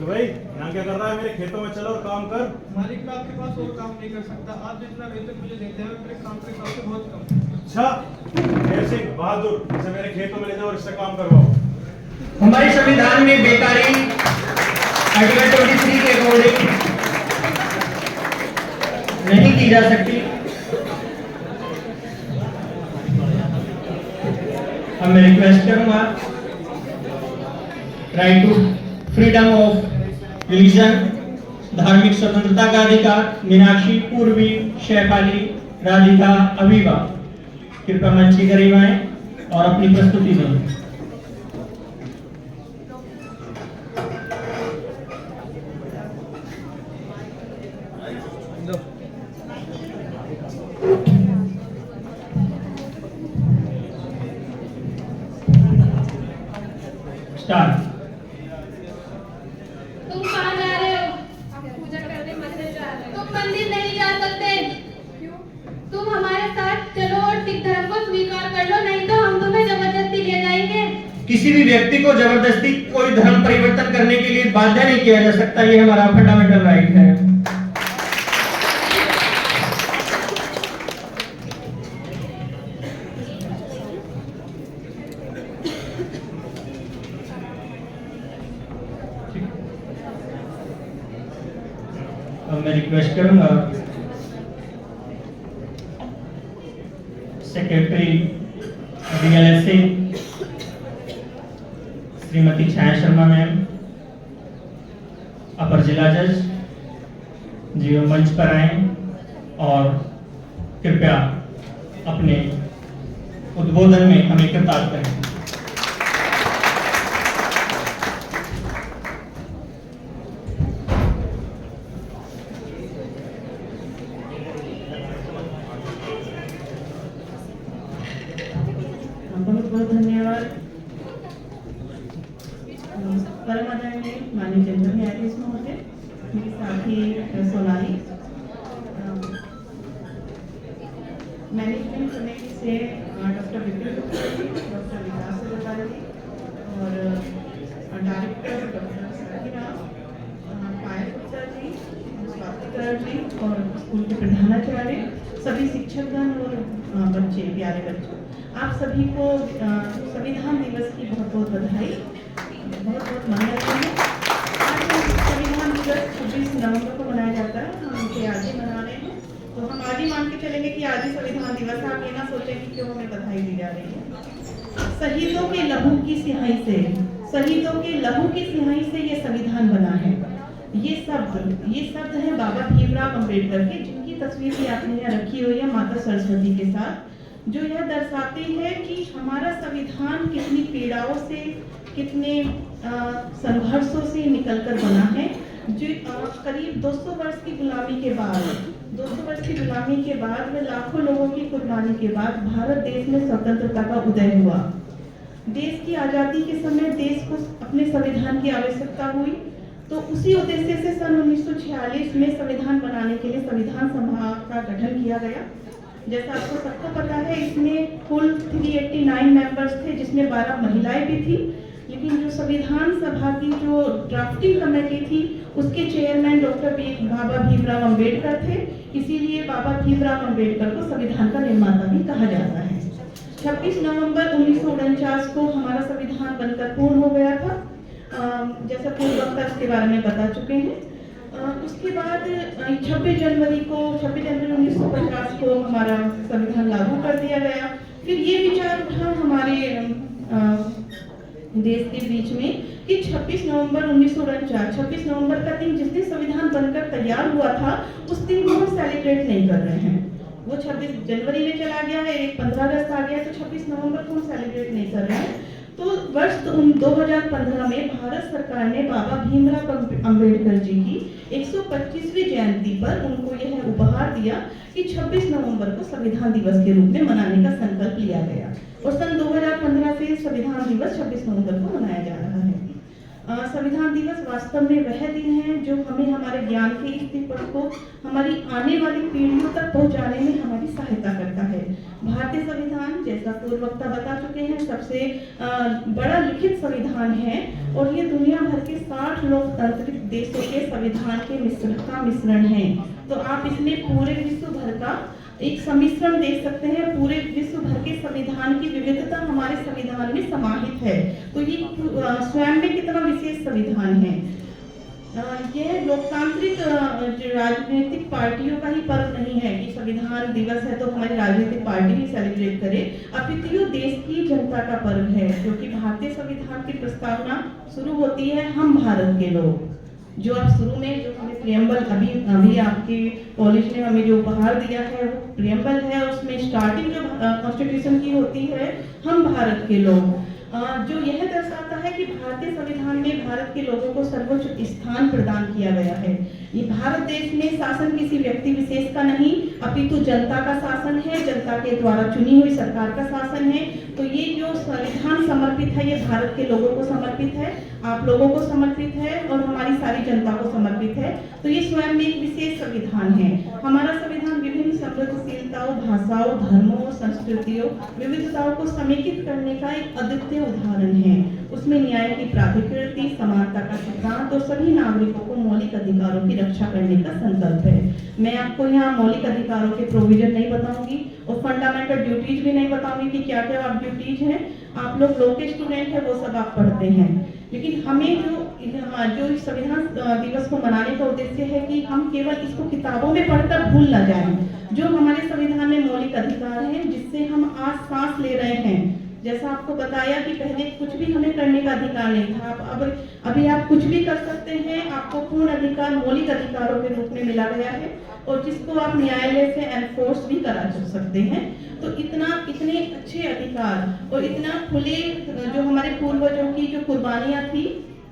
भाई यहाँ क्या कर रहा है? मेरे खेतों में चलो और काम कर। मालिक मैं आपके पास और काम नहीं कर सकता, आप जितना वेतन मुझे देते हैं मेरे काम के हिसाब से बहुत कम। अच्छा, जय सिंह बहादुर, इसे मेरे खेतों में ले जाओ और इससे काम करवाओ। हमारे संविधान में बेकारी आर्टिकल 23 के अकॉर्डिंग नहीं की जा सकती। अब मैं रिक्वेस्ट करूंगा, right to freedom of religion, धार्मिक स्वतंत्रता का अधिकार। मीनाक्षी, पूर्वी, शेफाली, राधिका, अवीबा कृपया मंच के करीब आए और अपनी प्रस्तुति दें। स्टार्ट। तुम कहाँ जा रहे हो? पूजा करने मंदिर जा रहे हो। तुम मंदिर नहीं जा सकते। क्यों? तुम हमारे साथ चलो और सिख धर्म को स्वीकार कर लो, नहीं तो हम तुम्हें जबरदस्ती ले जाएंगे। किसी भी व्यक्ति को जबरदस्ती कोई धर्म परिवर्तन करने के लिए बाध्य नहीं किया जा सकता, ये हमारा फंडामेंटल राइट है। ठीक। मैं रिक्वेस्ट करूंगा secretary DLSA Shrimati Chhaya Sharma ma'am, अपर जिला जज जी मंच पर आए और कृपया अपने उद्बोधन में हमें कृतार्थ करें। बहुत बहुत धन्यवाद। परम आदरणीय माननीय जनरल न्यायाधीश महोदय, मेरे साथी सोनाली, मैनेजमेंट कमेटी से डॉक्टर विपिन गुप्ता जी, डॉक्टर विकास अग्रवाल जी और डायरेक्टर डॉक्टर सखीराम, पायल गुप्ता जी, स्वातिकर जी और स्कूल के प्रधानाचार्य, सभी शिक्षकगण और बच्चे, प्यारे बच्चों, आप सभी को संविधान दिवस की बहुत बहुत बधाई, बहुत बहुत मंगल। आज संविधान दिवस 26 नवंबर को मनाया जाता है, हम इसे आज ही मना रहे हैं, तो हम आज ही मान के चलेंगे कि आज ही संविधान दिवस है। आप ये ना सोचें कि क्यों हमें बधाई दी जा रही है। शहीदों के लहू की सिहाई से, शहीदों के लहू की सिहाई से ये संविधान बना है। ये शब्द है बाबा भीमराव अंबेडकर के, जिनकी तस्वीर भी आपने यहाँ रखी हुई है माता सरस्वती के साथ, जो यह दर्शाती है कि हमारा संविधान कितनी पीड़ाओं से, कितने संघर्षों से निकलकर बना है। जो करीब 200 वर्ष की गुलामी के बाद, 200 वर्ष की गुलामी के बाद व लाखों लोगों की कुर्बानी के बाद भारत देश में स्वतंत्रता का उदय हुआ। देश की आज़ादी के समय देश को अपने संविधान की आवश्यकता हुई, तो उसी उद्देश्य से सन 1946 में संविधान बनाने के लिए संविधान सभा का गठन किया गया। जैसा आपको सबको पता है, इसमें कुल 389 मेंबर्स थे, जिसमें 12 महिलाएं भी थी, लेकिन जो संविधान सभा की जो ड्राफ्टिंग कमेटी थी उसके चेयरमैन डॉक्टर बाबा भीमराव अंबेडकर थे, इसीलिए बाबा भीमराव अंबेडकर को संविधान का निर्माता भी कहा जाता है। 26 नवंबर 1949 को हमारा संविधान बनकर पूर्ण हो गया था, जैसा पूर्व वक्ता इसके बारे में बता चुके हैं। उसके बाद 26 जनवरी 1950 को हमारा संविधान लागू कर दिया गया। फिर ये विचार उठा हमारे देश के बीच में कि 26 नवंबर 1949, 26 नवंबर का दिन जिस दिन संविधान बनकर तैयार हुआ था, उस दिन को हम सेलिब्रेट नहीं कर रहे हैं। वो 26 जनवरी में चला गया है, एक 15 अगस्त आ गया, तो 26 नवंबर को हम सेलिब्रेट नहीं कर रहे हैं। तो वर्ष 2015 में भारत सरकार ने बाबा भीमराव अंबेडकर जी की 125वीं जयंती पर उनको यह उपहार दिया कि 26 नवंबर को संविधान दिवस के रूप में मनाने का संकल्प लिया गया, और सन 2015 से संविधान दिवस 26 नवंबर को मनाया जा रहा है। संविधान दिवस वास्तव में वह दिन है जो हमें हमारे ज्ञान के इस दीपक को हमारी आने वाली पीढ़ियों तक पहुंचाने में हमारी सहायता करता है। भारतीय संविधान, जैसा पूर्व वक्ता बता चुके हैं, सबसे बड़ा लिखित संविधान है, और ये दुनिया भर के 60 लोकतांत्रिक देशों के संविधान के मिश्रण है। तो आप इसमें पूरे विश्व भर का एक सम्मिश्रण देख सकते हैं। पूरे विश्व भर के संविधान की विविधता हमारे संविधान में समाहित है। तो ये स्वयं में कितना विशेष संविधान है। यह लोकतांत्रिक राजनीतिक पार्टियों का ही पर्व नहीं है कि संविधान दिवस है तो हमारी राजनीतिक पार्टी ही सेलिब्रेट करे, अपितु देश की जनता का पर्व है, क्योंकि भारतीय संविधान की प्रस्तावना शुरू होती है हम भारत के लोग। जो आप शुरू में जो हमें प्रियम्बल अभी आपके कॉलेज ने हमें जो उपहार दिया है वो प्रियम्बल है, उसमें स्टार्टिंग जो कॉन्स्टिट्यूशन की होती है हम भारत के लोग, जो यह दर्शाता है कि भारतीय संविधान में भारत के लोगों को सर्वोच्च स्थान प्रदान किया गया है। ये भारत देश में शासन किसी व्यक्ति विशेष का नहीं, अपितु जनता का शासन है, जनता के द्वारा चुनी हुई सरकार का शासन है। तो ये जो संविधान समर्पित है ये भारत के लोगों को समर्पित है, आप लोगों को समर्पित है और हमारी सारी जनता को समर्पित है। तो ये स्वयं में एक विशेष संविधान है। हमारा संविधान विभिन्न समृद्धशीलताओं, भाषाओं, धर्मों, संस्कृतियों, विविधताओं को समेकित करने का एक अद्वितीय उदाहरण है। उसमें न्याय की प्राधिकृति, समानता का सिद्धांत और सभी नागरिकों को मौलिक अधिकारों की की रक्षा करने का संकल्प है। मैं आपको यहाँ मौलिक अधिकारों के प्रोविजन नहीं बताऊंगी और फंडामेंटल ड्यूटीज भी नहीं बताऊंगी कि क्या क्या आप ड्यूटीज हैं। आप लोग लॉ के स्टूडेंट हैं, वो सब आप पढ़ते हैं। लेकिन हमें जो इस संविधान दिवस को मनाने का उद्देश्य है कि हम केवल इसको किताबों में पढ़कर भूल ना जाएं। जो हमारे संविधान में मौलिक अधिकार हैं, जिससे हम आज सांस ले रहे हैं। जैसा आपको बताया कि पहले कुछ भी हमें करने का अधिकार नहीं था, अब अभी आप कुछ भी कर सकते हैं। आपको पूर्ण अधिकार मौलिक अधिकारों के रूप में मिला गया है और जिसको आप न्यायालय से एनफोर्स भी करा सकते हैं। तो इतने अच्छे अधिकार और इतना खुले जो हमारे पूर्वजों की जो कुर्बानियां थी,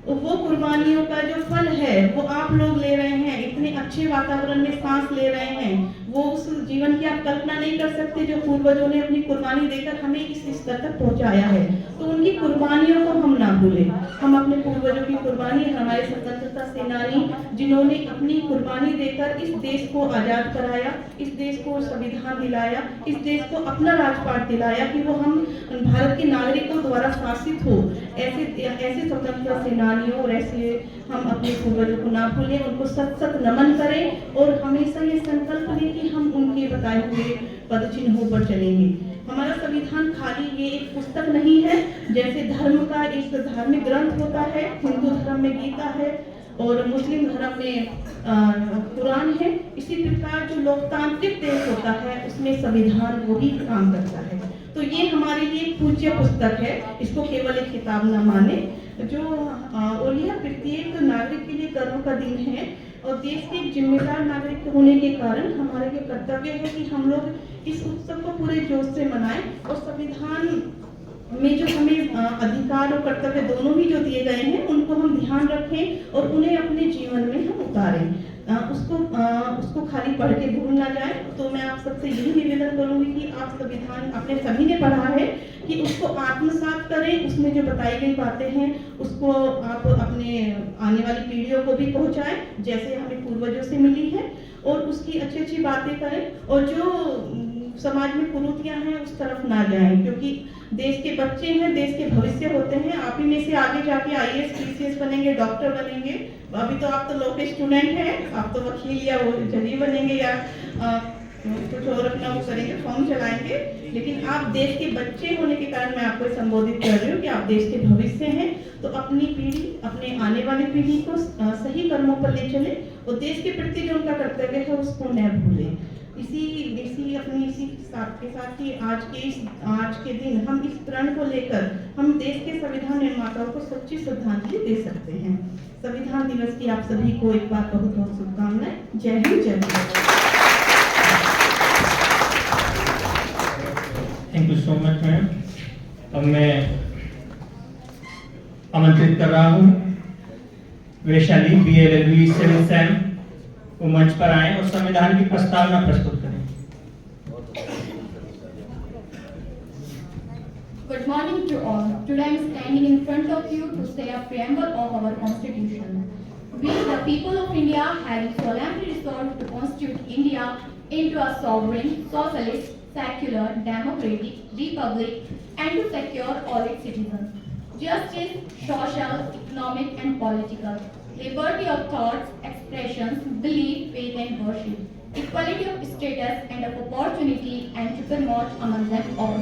वो कुर्बानियों का जो फल है वो आप लोग ले रहे हैं। इतने अच्छे वातावरण में सांस ले रहे हैं, वो उस जीवन की आप कल्पना नहीं कर सकते जो पूर्वजों ने अपनी कुर्बानी देकर हमें इस स्तर तक पहुंचाया है। तो उनकी कुर्बानियों को हम ना भूलें। हम अपने पूर्वजों की कुर्बानी, हमारे स्वतंत्रता सेनानी जिन्होंने अपनी कुर्बानी देकर इस देश को आजाद कराया, इस देश को संविधान दिलाया, इस देश को अपना राजपाट दिलाया कि वो हम भारत के नागरिकों द्वारा शासित हो, ऐसे स्वतंत्रता सेनानियों और ऐसे हम अपने पूर्वजों को ना भूलें, उनको सत सत नमन करें और हमेशा ये संकल्प लें कि हम उनके बताए हुए पद चिन्हों पर चलेंगे। हमारा संविधान खाली ये एक पुस्तक नहीं है, जैसे धर्म का एक धार्मिक ग्रंथ होता है, हिंदू धर्म में गीता है और मुस्लिम धर्म में कुरान है। इसी प्रकार जो लोकतांत्रिक देश होता है उसमें संविधान वो भी काम करता है। तो ये हमारे लिए पूज्य पुस्तक है, इसको केवल एक किताब न माने। और यह प्रत्येक नागरिक के लिए गर्व का दिन है और देश के एक जिम्मेदार नागरिक होने के कारण हमारे ये कर्तव्य है कि हम लोग इस उत्सव को पूरे जोश से मनाएं और संविधान में जो हमें अधिकार और कर्तव्य दोनों ही जो दिए गए हैं उनको हम ध्यान रखें और उन्हें अपने जीवन में हम उतारें। उसको खाली पढ़ के भूल ना जाए। तो मैं आप सबसे यही निवेदन करूंगी कि आप संविधान अपने सभी ने पढ़ा है कि उसको आत्मसात करें, उसमें जो बताई गई बातें हैं उसको आप अपने आने वाली पीढ़ियों को भी पहुंचाएं जैसे हमें पूर्वजों से मिली है, और उसकी अच्छी अच्छी बातें करें और जो समाज में कुरीतियां हैं उस तरफ ना जाएं, क्योंकि देश के बच्चे हैं, देश के भविष्य होते हैं। आप ही में से आगे जाके IAS PCS बनेंगे, डॉक्टर बनेंगे। अभी तो आप तो लॉ के स्टूडेंट हैं, आप तो वकील या वो जज बनेंगे या कुछ और अपना वो करेंगे, फॉर्म चलाएंगे। लेकिन आप देश के बच्चे होने के कारण मैं आपको संबोधित कर रही हूँ कि आप देश के भविष्य हैं। तो अपनी पीढ़ी, अपने आने वाली पीढ़ी को सही कर्मों पर ले चले और देश के प्रति जो उनका कर्तव्य है उसको न भूलें। इसी साथ के साथ ही आज के दिन हम इस प्रण को लेकर हम देश के संविधान निर्माताओं को सच्ची श्रद्धांजलि दे सकते हैं। संविधान दिवस की आप सभी को एक बार बहुत बहुत शुभकामनाएं। जय हिंद, जय Bharat. Thank you so much ma'am. अब मैं आमंत्रित कर रहा हूँ वैशाली BLLB 7 सैम वो मंच पर आए और संविधान की प्रस्तावना प्रस्तुत करें। Good morning to all. Today I am standing in front of you to say a preamble of our Constitution. We, the people of India, having solemnly resolved to constitute India into a sovereign, socialist, secular, democratic republic, and to secure all its citizens justice, social, economic, and political, liberty of thoughts, expressions, belief, faith, and worship, equality of status and of opportunity, and to promote among them all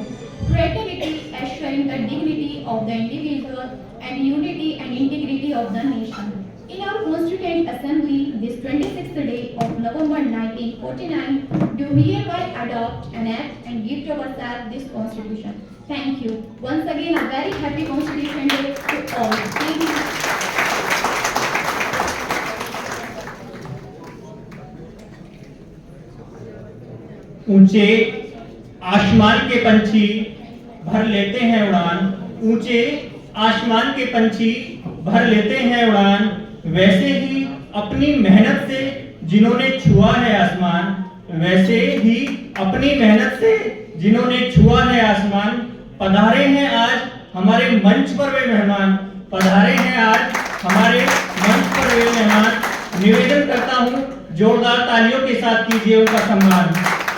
fraternity, assuring the dignity of the individual and unity and integrity of the nation. In our Constituent Assembly, this 26th day of November 1949, do hereby adopt, enact, and give to ourselves this Constitution. Thank you. Once again, a very happy Constitution Day to all. Thank you. ऊंचे आसमान के पंछी भर लेते हैं उड़ान, ऊंचे आसमान के पंछी भर लेते हैं उड़ान, वैसे ही अपनी मेहनत से जिन्होंने छुआ है आसमान, वैसे ही अपनी मेहनत से जिन्होंने छुआ है आसमान, पधारे हैं आज हमारे मंच पर वे मेहमान, पधारे हैं आज हमारे मंच पर वे मेहमान। निवेदन करता हूँ जोरदार तालियों के साथ कीजिए उनका सम्मान,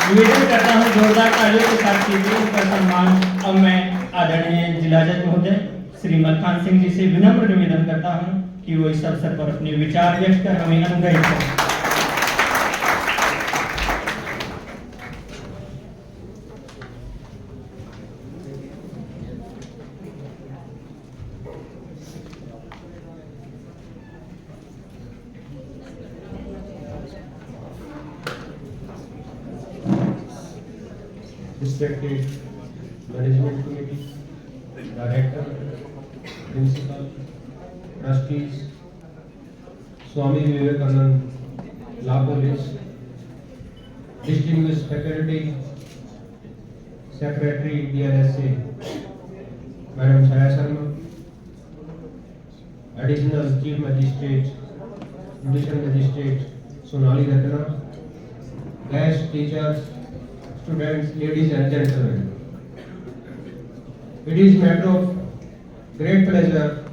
निवेदन करता हूँ जोरदार तालियों के साथ कीजिए उनका सम्मान। अब मैं आदरणीय जिला जज महोदय श्री मलखान सिंह जी से विनम्र निवेदन करता हूँ कि वो इस अवसर पर अपने विचार व्यक्त कर हमें अनुग्रहित करें। Respected Management Committee, Director, Principal, Trustees, Swami Vivekanand Law College, Distinguished Faculty, Secretary DRSA, Madam Chaya Sharma, Additional Chief Magistrate, Judicial Magistrate Sonali Ratna, guest teachers, students, ladies and gentlemen. It is matter of great pleasure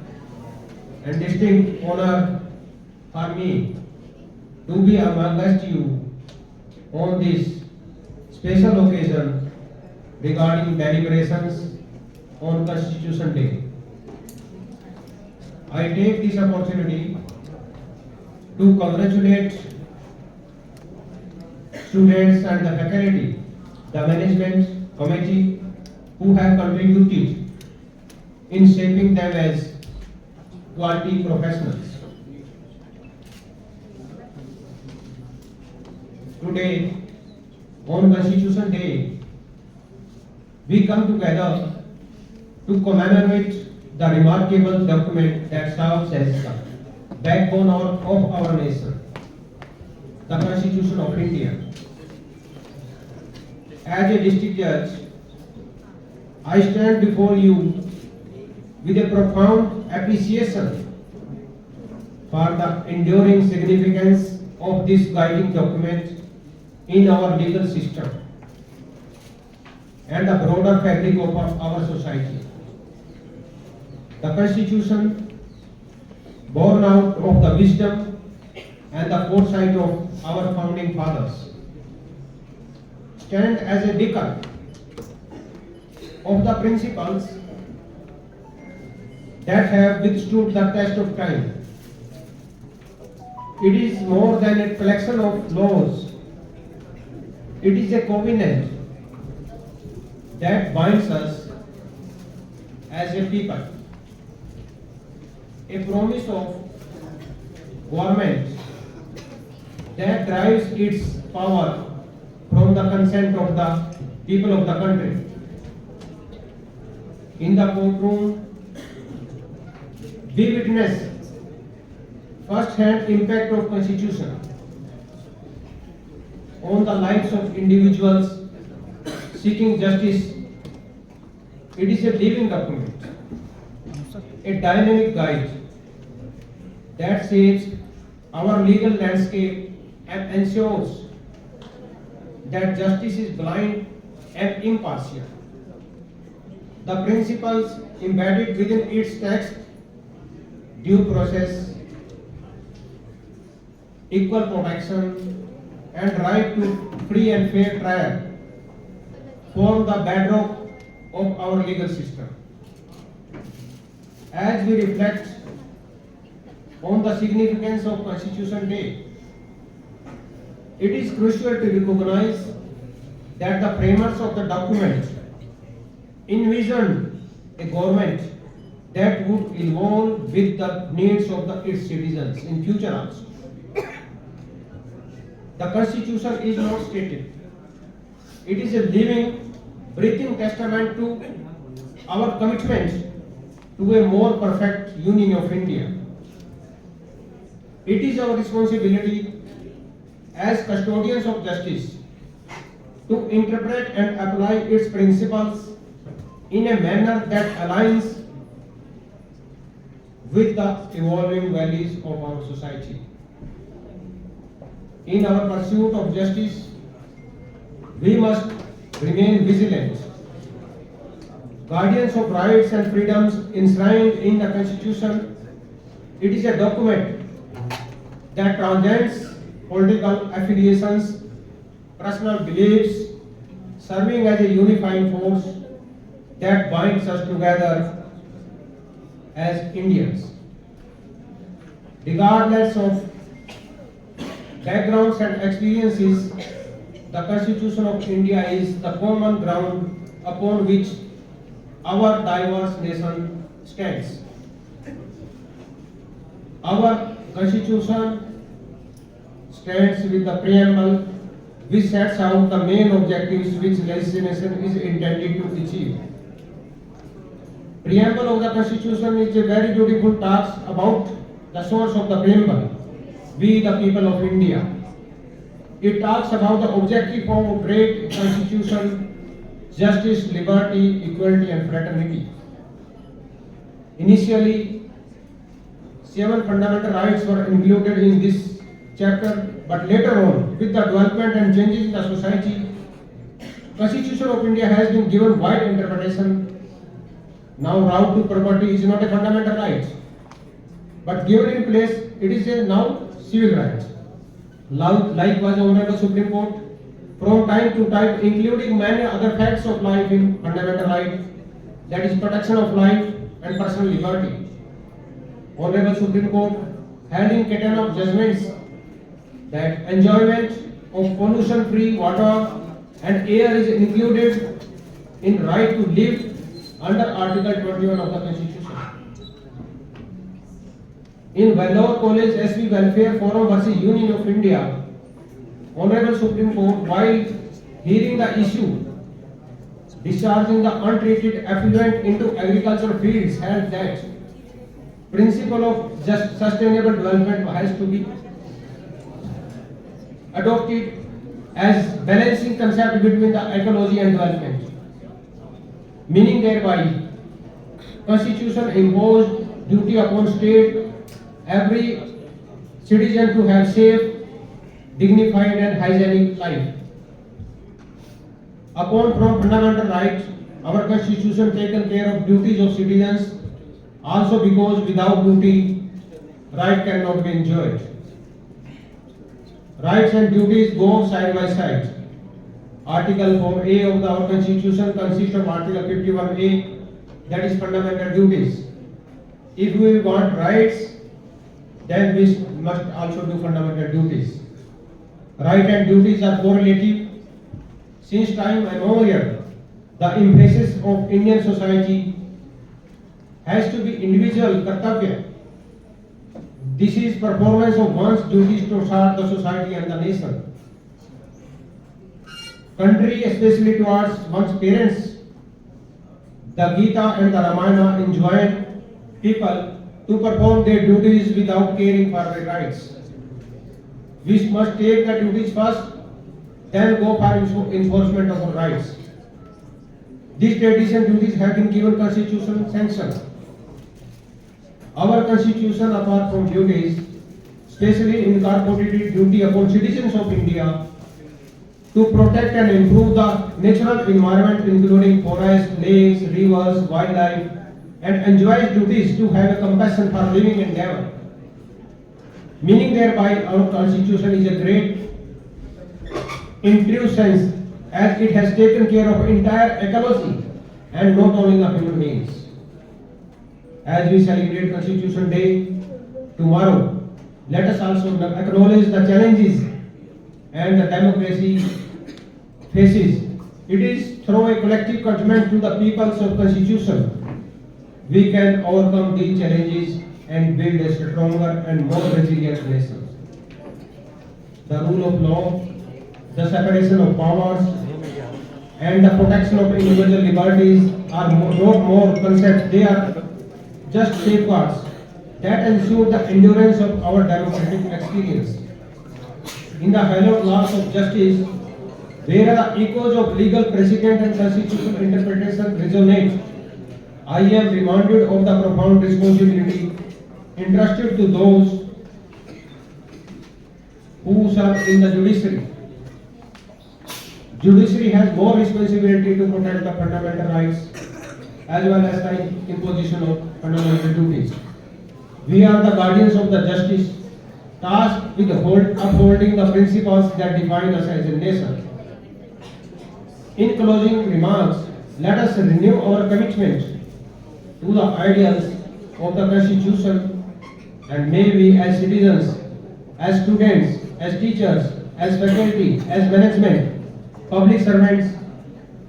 and distinct honor for me to be amongst you on this special occasion regarding deliberations on Constitution Day. I take this opportunity to congratulate students and the faculty, the management committee who have contributed in shaping them as quality professionals. Today, on Constitution Day, we come together to commemorate the remarkable document that serves as the backbone of our nation, the Constitution of India. As a district judge, I stand before you with a profound appreciation for the enduring significance of this guiding document in our legal system and the broader fabric of our society. The Constitution, born out of the wisdom and the foresight of our founding fathers, stand as a beacon of the principles that have withstood the test of time. It is more than a collection of laws. It is a covenant that binds us as a people. A promise of government that derives its power from the consent of the people of the country. In the courtroom, we witness first-hand impact of Constitution on the lives of individuals seeking justice. It is a living document, a dynamic guide that shapes our legal landscape and ensures that justice is blind and impartial. The principles embedded within its text, due process, equal protection, and right to free and fair trial, form the bedrock of our legal system. As we reflect on the significance of Constitution Day, it is crucial to recognize that the framers of the document envisioned a government that would evolve with the needs of its citizens in future also. The Constitution is not static. It is a living, breathing testament to our commitment to a more perfect union of India. It is our responsibility as custodians of justice to interpret and apply its principles in a manner that aligns with the evolving values of our society. In our pursuit of justice, we must remain vigilant, guardians of rights and freedoms enshrined in the Constitution. It is a document that transcends political affiliations, personal beliefs, serving as a unifying force that binds us together as Indians. regardless of backgrounds and experiences, the Constitution of India is the common ground upon which our diverse nation stands. Our Constitution stands with the preamble which sets out the main objectives which legislation is intended to achieve. Preamble of the Constitution is a very beautiful talks about the source of the preamble, we the people of India. It talks about the objective of a great constitution, justice, liberty, equality and fraternity. Initially, 7 fundamental rights were included in this chapter, but later on, with the development and changes in the society, Constitution of India has been given wide interpretation. Now, right to property is not a fundamental right, but given in place, it is a now civil right. Likewise, Honorable Supreme Court, from time to time, including many other facts of life in fundamental right, that is protection of life and personal liberty. Honorable Supreme Court held in catena of judgments that enjoyment of pollution-free water and air is included in right to live under Article 21 of the Constitution. In Vellore College SV Welfare Forum versus Union of India, Honorable Supreme Court, while hearing the issue, discharging the untreated effluent into agricultural fields, held that principle of just sustainable development has to be adopted as balancing concept between the ecology and development. Meaning thereby, Constitution imposed duty upon state, every citizen to have safe, dignified and hygienic life. Upon from fundamental rights, our Constitution taken care of duties of citizens, also because without duty, right cannot be enjoyed. Rights and duties go side by side. Article 4A of our Constitution consists of Article 51A, that is fundamental duties. If we want rights, then we must also do fundamental duties. Right and duties are correlative. Since time immemorial, the emphasis of Indian society has to be individual kartavya. This is performance of one's duties to serve the society and the nation. Country, especially towards one's parents, the Gita and the Ramayana enjoin people to perform their duties without caring for their rights. We must take the duties first, then go for enforcement of our rights. These traditional duties have been given constitutional sanction. Our Constitution, apart from duties, specially incorporated duty upon citizens of India to protect and improve the natural environment, including forests, lakes, rivers, wildlife, and enjoys duties to have a compassion for living endeavor. Meaning thereby, our Constitution is a great in true sense, as it has taken care of entire ecology and not only the human beings. As we celebrate Constitution Day tomorrow, let us also acknowledge the challenges and the democracy faces. It is through a collective commitment to the peoples of Constitution we can overcome these challenges and build a stronger and more resilient nation. The rule of law, the separation of powers, and the protection of individual liberties are not more concepts, they are just safeguards that ensure the endurance of our democratic experience. In the hallowed laws of justice, where the echoes of legal precedent and constitutional interpretation resonate, I am reminded of the profound responsibility entrusted to those who serve in the judiciary. Judiciary has more responsibility to protect the fundamental rights as well as the imposition of fundamental duties. We are the guardians of the justice, tasked with upholding the principles that define us as a nation. In closing remarks, let us renew our commitment to the ideals of the Constitution and may we as citizens, as students, as teachers, as faculty, as management, public servants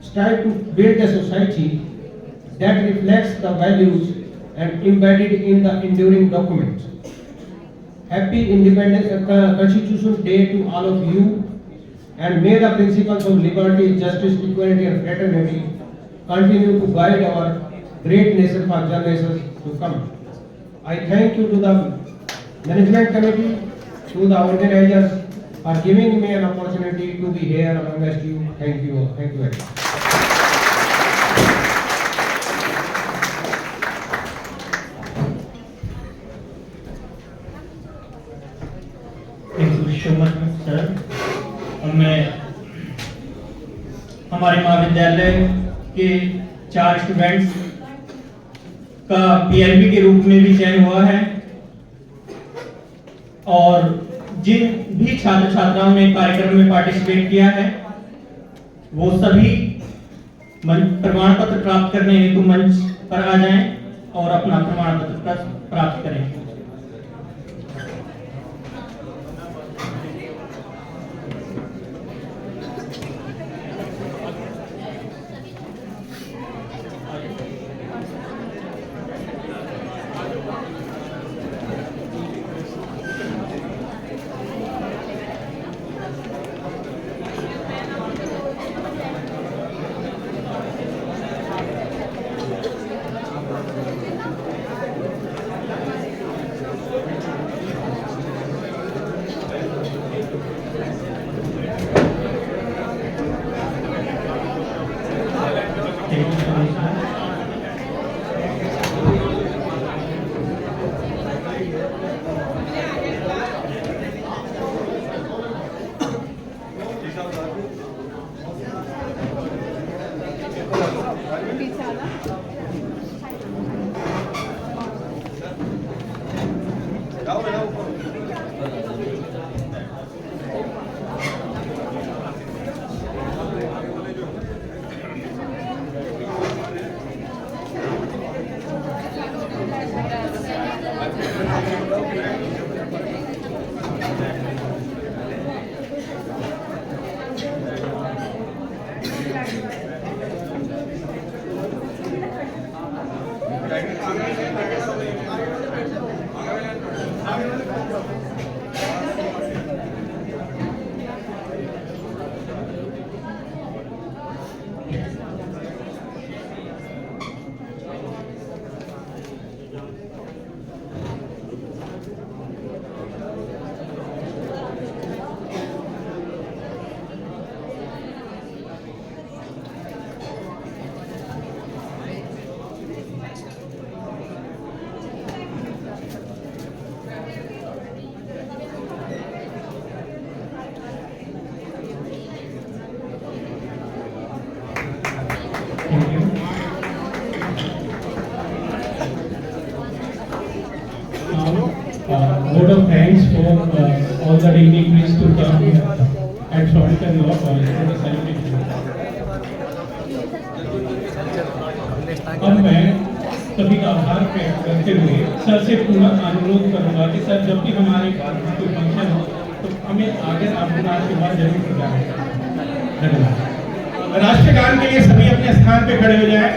strive to build a society that reflects the values and embedded in the enduring document. Happy Independence Constitution Day to all of you, and may the principles of liberty, justice, equality and fraternity continue to guide our great nation for generations to come. I thank you to the management committee, to the organizers for giving me an opportunity to be here amongst you. Thank you. Thank you very much. Thank you so much, sir. और मैं हमारे महाविद्यालय के 4 students का PLB के रूप में भी चयन हुआ है, और जिन भी छात्र छात्राओं ने कार्यक्रम में पार्टिसिपेट किया है वो सभी प्रमाण पत्र प्राप्त करने हेतु मंच पर आ जाएं और अपना प्रमाण पत्र प्राप्त करें। Vote of thanks for all the dignitaries to come here at Shorter Law College for the celebration. अब मैं सभी का आभार व्यक्त करते हुए सर से पुनः अनुरोध करूंगा कि सर जब भी हमारे कोई फंक्शन हो तो हमें आगे अपना आशीर्वाद जरूर प्रदान करें। धन्यवाद। राष्ट्रगान के लिए सभी अपने स्थान पे खड़े हो जाएं।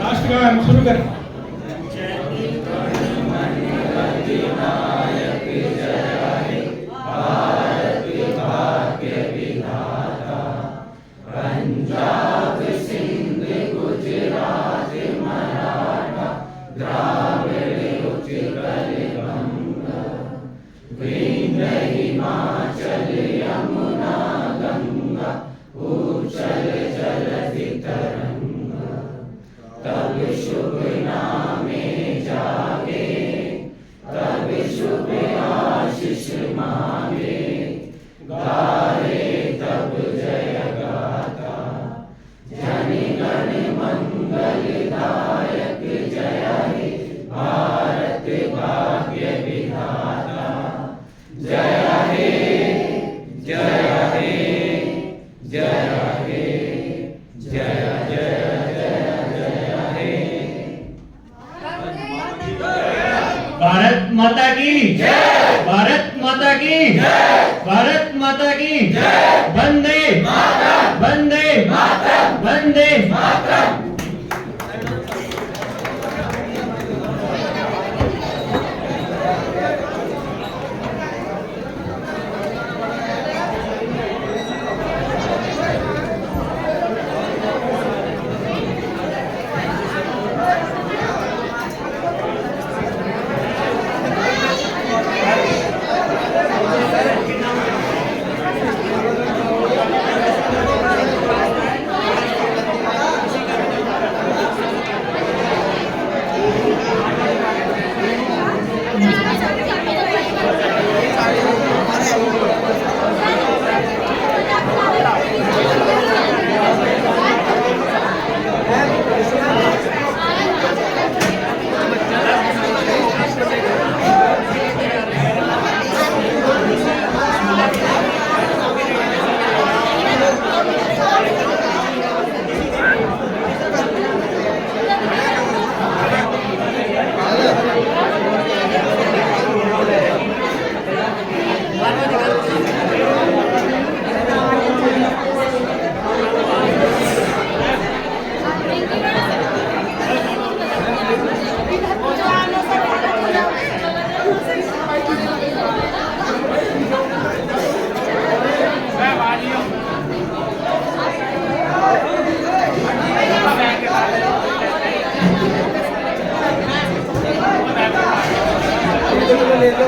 राष्ट्रगान शुरू करें। जय की भारत माता की वंदे वंदे वंदे ले लो